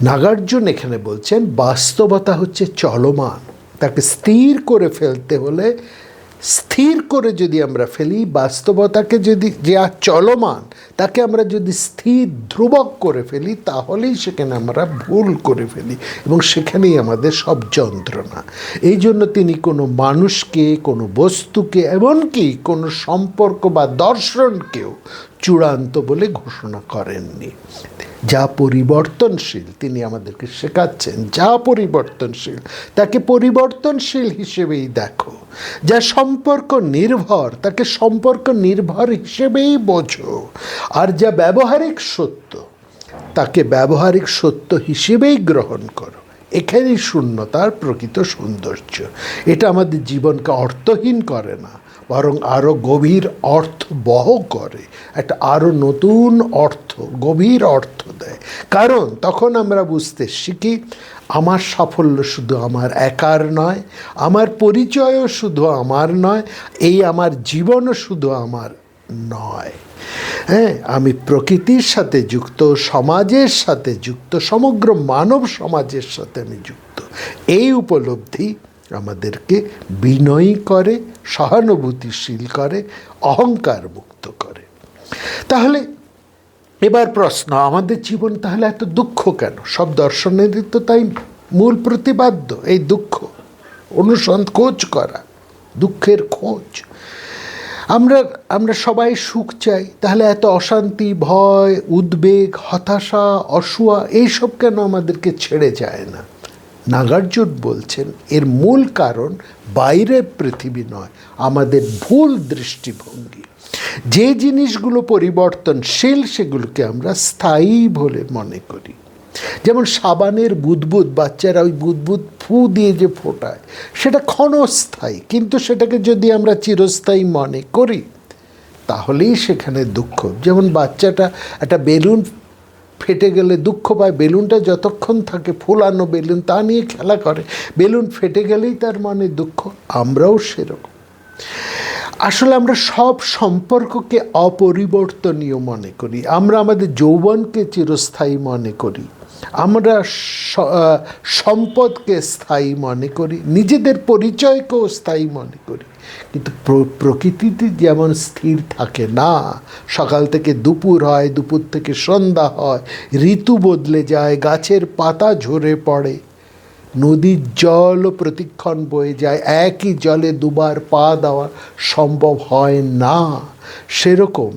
নাগার্জুন এখানে বলছেন বাস্তবতা হচ্ছে চলমান, তাকে স্থির করে ফেলতে হলে, স্থির করে যদি আমরা ফেলি বাস্তবতাকে, যদি যে চলমান তাকে আমরা যদি স্থির ধ্রুবক করে ফেলি, তাহলেই সেখানে আমরা ভুল করে ফেলি এবং সেখানেই আমাদের সব যন্ত্রণা। এই জন্য তিনি কোনো মানুষকে, কোনো বস্তুকে, এমনকি কোনো সম্পর্ক বা দর্শনকেও চূড়ান্ত বলে ঘোষণা করেননি। যা পরিবর্তনশীল তিনি আমাদেরকে শেখাচ্ছেন, যা পরিবর্তনশীল তাকে পরিবর্তনশীল হিসেবেই দেখো, যা সম্পর্ক নির্ভর তাকে সম্পর্ক নির্ভর হিসেবেই বোঝো, আর যা ব্যবহারিক সত্য তাকে ব্যবহারিক সত্য হিসেবেই গ্রহণ করো। এখানেই শূন্যতার প্রকৃত সৌন্দর্য। এটা আমাদের জীবনকে অর্থহীন করে না, বরং আরও গভীর অর্থবহ করে, একটা আরও নতুন অর্থ, গভীর অর্থ দেয়। কারণ তখন আমরা বুঝতে শিখি আমার সাফল্য শুধু আমার একার নয়, আমার পরিচয়ও শুধু আমার নয়, এই আমার জীবনও শুধু আমার নয়। হ্যাঁ, আমি প্রকৃতির সাথে যুক্ত, সমাজের সাথে যুক্ত, সমগ্র মানব সমাজের সাথে আমি যুক্ত। এই উপলব্ধি আমাদেরকে বিনয়ী করে, সহানুভূতিশীল করে, অহংকার মুক্ত করে। তাহলে এবার প্রশ্ন, আমাদের জীবন তাহলে এত দুঃখ কেন? সব দর্শনেরই তো তাই মূল প্রতিপাদ্য এই দুঃখ, খোঁজ করা, দুঃখের খোঁজ। আমরা সবাই সুখ চাই, তাহলে এত অশান্তি, ভয়, উদ্বেগ, হতাশা, অসূয়া এইসব কেন আমাদেরকে ছেড়ে যায় না? নাগার্জুন বলছেন এর মূল কারণ বাইরের পৃথিবী নয়, আমাদের ভুল দৃষ্টিভঙ্গি। যে জিনিসগুলো পরিবর্তনশীল সেগুলোকে আমরা স্থায়ী বলে মনে করি। যেমন সাবানের বুদবুদ, বাচ্চারা ওই বুদবুদ ফু দিয়ে যে ফোটায়, সেটা ক্ষণস্থায়ী, কিন্তু সেটাকে যদি আমরা চিরস্থায়ী মনে করি তাহলেই সেখানে দুঃখ। যেমন বাচ্চাটা একটা বেলুন ফেটে গেলে দুঃখ পায়, বেলুনটা যতক্ষণ থাকে ফুলানো বেলুন তা নিয়ে খেলা করে, বেলুন ফেটে গেলেই তার মনে দুঃখ। আমরাও সেরকম। আসলে আমরা সব সম্পর্ককে অপরিবর্তনীয় মনে করি। আমরা আমাদের যৌবনকে চিরস্থায়ী মনে করি, আমরা সম্পদকে স্থায়ী মনে করি, নিজেদের পরিচয়কেও স্থায়ী মনে করি। কিন্তু প্রকৃতিতে যেমন স্থির থাকে না, সকাল থেকে দুপুর হয়, দুপুর থেকে সন্ধ্যা হয়, ঋতু বদলে যায়, গাছের পাতা ঝরে পড়ে, নদীর জলও প্রতিক্ষণ বয়ে যায়, একই জলে দুবার পা দেওয়া সম্ভব হয় না, সেরকম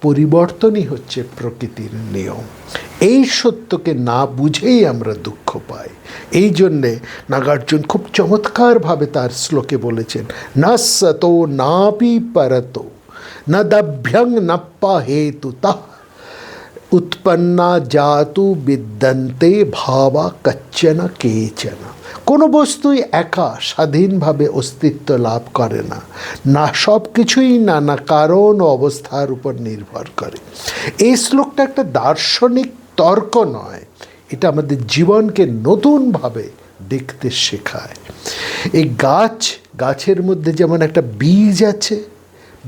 পরিবর্তনই হচ্ছে প্রকৃতির নিয়ম। এই সত্যকে না বুঝেই আমরা দুঃখ পাই। এই জন্যে নাগার্জুন খুব চমৎকারভাবে তার শ্লোকে বলেছেন, না সতো নাপি পরতো না দাভ্যং নাপ্পা হেতু তাহ উৎপন্না জাতু বিদ্যন্তে ভাবা কচ্চন কেচন। কোনো বস্তুই একা স্বাধীনভাবে অস্তিত্ব লাভ করে না, না সব কিছুই নানা কারণ ও অবস্থার উপর নির্ভর করে। এই শ্লোকটা একটা দার্শনিক তর্ক নয়, এটা আমাদের জীবনকে নতুনভাবে দেখতে শেখায়। এই গাছের মধ্যে যেমন একটা বীজ আছে,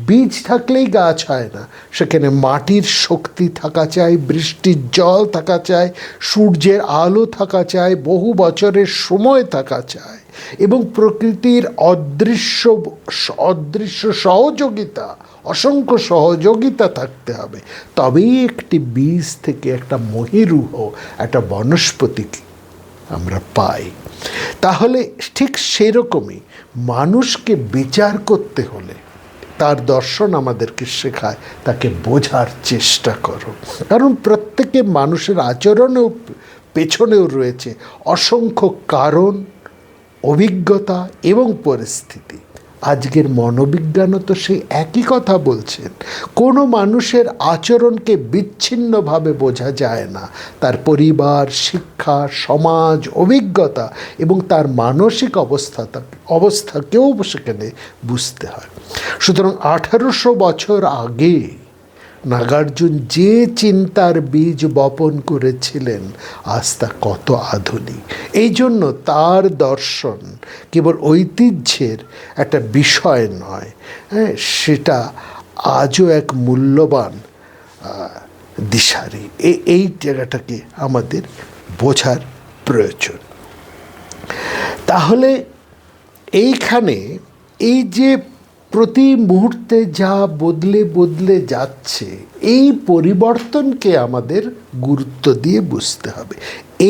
বীজ থাকলেই গাছ হয় না, সেখানে মাটির শক্তি থাকা চাই, বৃষ্টির জল থাকা চাই, সূর্যের আলো থাকা চাই, বহু বছরের সময় থাকা চাই, এবং প্রকৃতির অদৃশ্য সহযোগিতা, অসংখ্য সহযোগিতা থাকতে হবে। তবেই একটি বীজ থেকে একটা মহিরুহ, একটা বনস্পতি আমরা পাই। তাহলে ঠিক সেরকমই মানুষকে বিচার করতে হলে তার দর্শন আমাদেরকে শেখায় তাকে বোঝার চেষ্টা করো। কারণ প্রত্যেকের মানুষের আচরণেও পেছনেও রয়েছে অসংখ্য কারণ, অভিজ্ঞতা এবং পরিস্থিতি। আজকের মনোবিজ্ঞানও তো সেই একই কথা বলছেন। কোনো মানুষের আচরণকে বিচ্ছিন্নভাবে বোঝা যায় না, তার পরিবার, শিক্ষা, সমাজ, অভিজ্ঞতা এবং তার মানসিক অবস্থাকেও সেখানে বুঝতে হয়। সুতরাং 1800 বছর আগে নাগার্জুন যে চিন্তার বীজ বপন করেছিলেন আজ তা কত আধুনিক। এই জন্য তার দর্শন কেবল ঐতিহ্যের একটা বিষয় নয়, হ্যাঁ, সেটা আজও এক মূল্যবান দিশারি। এই জায়গাটাকে আমাদের বোঝার প্রয়োজন। তাহলে এইখানে এই যে প্রতি মুহূর্তে যা বদলে বদলে যাচ্ছে, এই পরিবর্তনকে আমাদের গুরুত্ব দিয়ে বুঝতে হবে।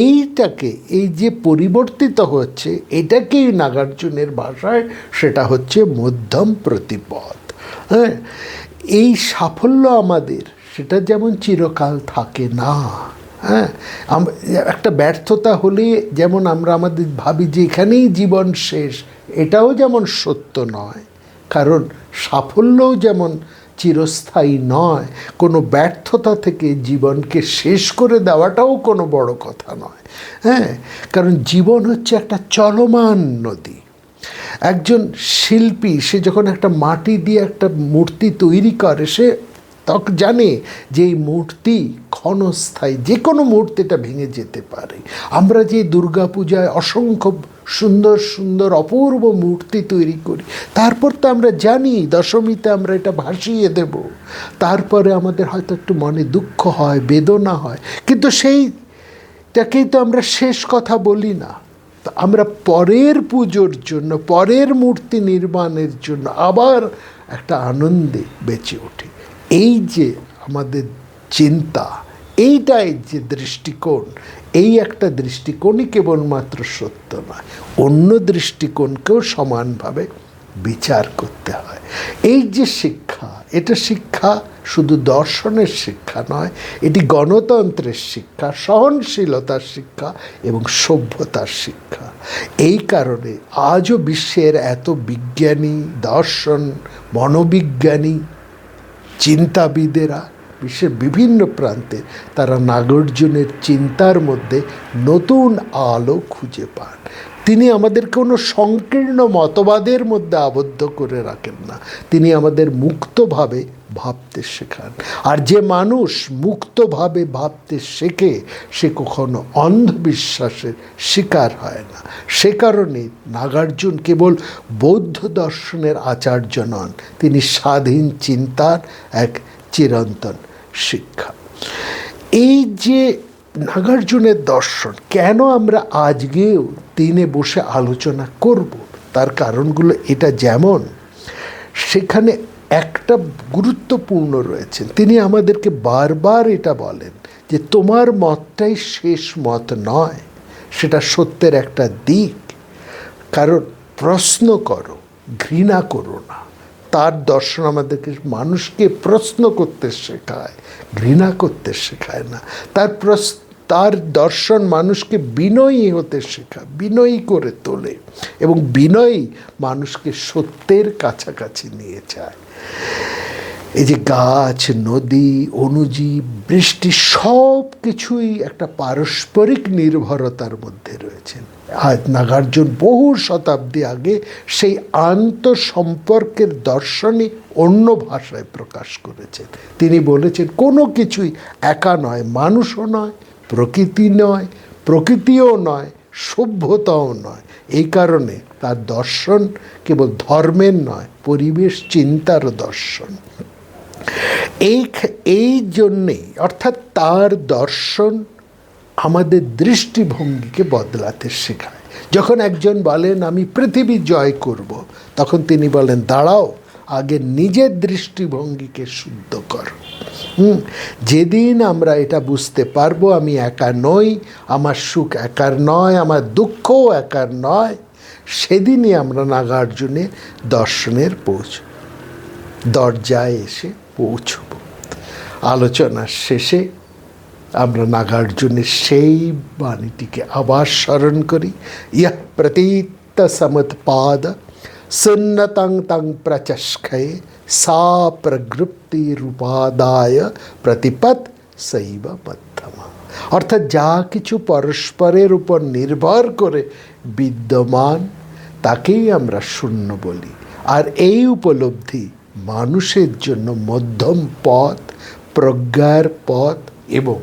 এইটাকে, এই যে পরিবর্তিত হচ্ছে, এটাকেই নাগার্জুনের ভাষায় সেটা হচ্ছে মধ্যম প্রতিপদ। হ্যাঁ, এই সাফল্য আমাদের সেটা যেমন চিরকাল থাকে না। হ্যাঁ, একটা ব্যর্থতা হলে যেমন আমরা আমাদের ভাবি যে এখানেই জীবন শেষ, এটাও যেমন সত্য নয়। কারণ সাফল্যও যেমন চিরস্থায়ী নয়, কোনো ব্যর্থতা থেকে জীবনকে শেষ করে দেওয়াটাও কোনো বড় কথা নয়। হ্যাঁ, কারণ জীবন হচ্ছে একটা চলমান নদী। একজন শিল্পী সে যখন একটা মাটি দিয়ে একটা মূর্তি তৈরি করে, সে তখন জানে যে এই মূর্তি ক্ষণস্থায়ী, যে কোনো মুহূর্তেটা ভেঙে যেতে পারে। আমরা যে দুর্গাপূজায় অসংখ্য সুন্দর সুন্দর অপূর্ব মূর্তি তৈরি করি, তারপর তো আমরা জানি দশমীতে আমরা এটা ভাসিয়ে দেব। তারপরে আমাদের হয়তো একটু মনে দুঃখ হয়, বেদনা হয়, কিন্তু সেইটাকেই তো আমরা শেষ কথা বলি না। আমরা পরের পুজোর জন্য, পরের মূর্তি নির্মাণের জন্য আবার একটা আনন্দে বেঁচে উঠি। এই যে আমাদের চিন্তা, এইটাই যে দৃষ্টিকোণ, এই একটা দৃষ্টিকোণই কেবলমাত্র সত্য নয়, অন্য দৃষ্টিকোণকেও সমানভাবে বিচার করতে হয়। এই যে শিক্ষা, এটা শিক্ষা শুধু দর্শনের শিক্ষা নয়, এটি গণতন্ত্রের শিক্ষা, সহনশীলতার শিক্ষা এবং সভ্যতার শিক্ষা। এই কারণে আজও বিশ্বের এত বিজ্ঞানী, দর্শন, মনোবিজ্ঞানী, চিন্তাবিদেরা বিশ্বের বিভিন্ন প্রান্তে তারা নাগার্জুনের চিন্তার মধ্যে নতুন আলো খুঁজে পান। তিনি আমাদের কোনো সংকীর্ণ মতবাদের মধ্যে আবদ্ধ করে রাখেন না, তিনি আমাদের মুক্তভাবে ভাবতে শেখান। আর যে মানুষ মুক্তভাবে ভাবতে শেখে সে কখনো অন্ধবিশ্বাসের শিকার হয় না। সে কারণে নাগার্জুন কেবল বৌদ্ধ দর্শনের আচার্য নন, তিনি স্বাধীন চিন্তার এক চিরন্তন শিক্ষা। এই যে নাগার্জুনের দর্শন কেন আমরা আজকেও দিনে বসে আলোচনা করব, তার কারণগুলো এটা, যেমন সেখানে একটা গুরুত্বপূর্ণ রয়েছেন, তিনি আমাদেরকে বারবার এটা বলেন যে তোমার মতটাই শেষ মত নয়, সেটা সত্যের একটা দিক। কারণ প্রশ্ন করো, ঘৃণা করো না। তার দর্শন আমাদেরকে মানুষকে প্রশ্ন করতে শেখায়, ঘৃণা করতে শেখায় না। তার দর্শন মানুষকে বিনয়ী হতে শেখায়, বিনয়ী করে তোলে, এবং বিনয়ী মানুষকে সত্যের কাছাকাছি নিয়ে যায়। এই যে গাছ, নদী, অণুজীব, বৃষ্টি, সব কিছুই একটা পারস্পরিক নির্ভরতার মধ্যে রয়েছেন। আজ নাগার্জুন বহু শতাব্দী আগে সেই আন্তঃসম্পর্কের দর্শনই অন্য ভাষায় প্রকাশ করেছেন। তিনি বলেছেন কোনো কিছুই একা নয়, মানুষও নয়, প্রকৃতি নয়, প্রকৃতিও নয়, সভ্যতাও নয়। এই কারণে তার দর্শন কেবল ধর্মের নয়, পরিবেশ চিন্তারও দর্শন। এই জন্যেই, অর্থাৎ তার দর্শন আমাদের দৃষ্টিভঙ্গিকে বদলাতে শেখায়। যখন একজন বলেন আমি পৃথিবী জয় করব, তখন তিনি বলেন দাঁড়াও, আগে নিজের দৃষ্টিভঙ্গিকে শুদ্ধ করো। যেদিন আমরা এটা বুঝতে পারবো আমি একা নই, আমার সুখ একার নয়, আমার দুঃখও একার নয়, সেদিনই আমরা নাগার্জুনের দর্শনের দরজায় এসে পৌঁছব। আলোচনার শেষে আমরা নাগার্জুনের সেই বাণীটিকে আবার স্মরণ করি, ইহ প্রতীত সমৎপাদ সুন্নতং তং প্রচষ্খয়ে সা প্রগৃপ্তি রূপাদায় প্রতিপদ শৈব মধ্যমা। অর্থাৎ যা কিছু পরস্পরের উপর নির্ভর করে বিদ্যমান তাকেই আমরা শূন্য বলি। আর এই উপলব্ধি মানুষের জন্য মধ্যম পথ, প্রজ্ঞার পথ এবং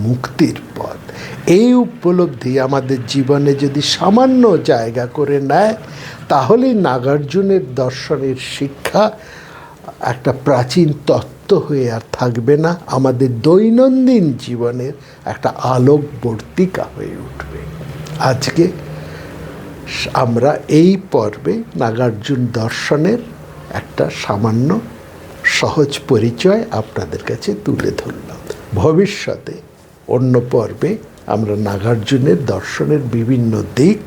মুক্তির পথ। এই উপলব্ধি আমাদের জীবনে যদি সামান্য জায়গা করে নেয়, তাহলেই নাগার্জুনের দর্শনের শিক্ষা একটা প্রাচীন তত্ত্ব হয়ে আর থাকবে না, আমাদের দৈনন্দিন জীবনের একটা আলোকবর্তিকা হয়ে উঠবে। আজকে আমরা এই পর্বে নাগার্জুন দর্শনের একটা সামান্য সহজ পরিচয় আপনাদের কাছে তুলে ধরলাম। ভবিষ্যতে অন্য পর্বে আমরা নাগার্জুনের দর্শনের বিভিন্ন দিক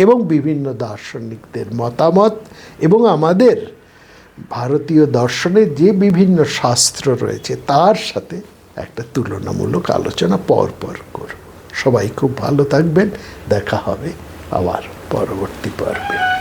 এবং বিভিন্ন দার্শনিকদের মতামত এবং আমাদের ভারতীয় দর্শনের যে বিভিন্ন শাস্ত্র রয়েছে তার সাথে একটা তুলনামূলক আলোচনা পর করব। সবাই খুব ভালো থাকবেন, দেখা হবে আবার পরবর্তী পর্বে।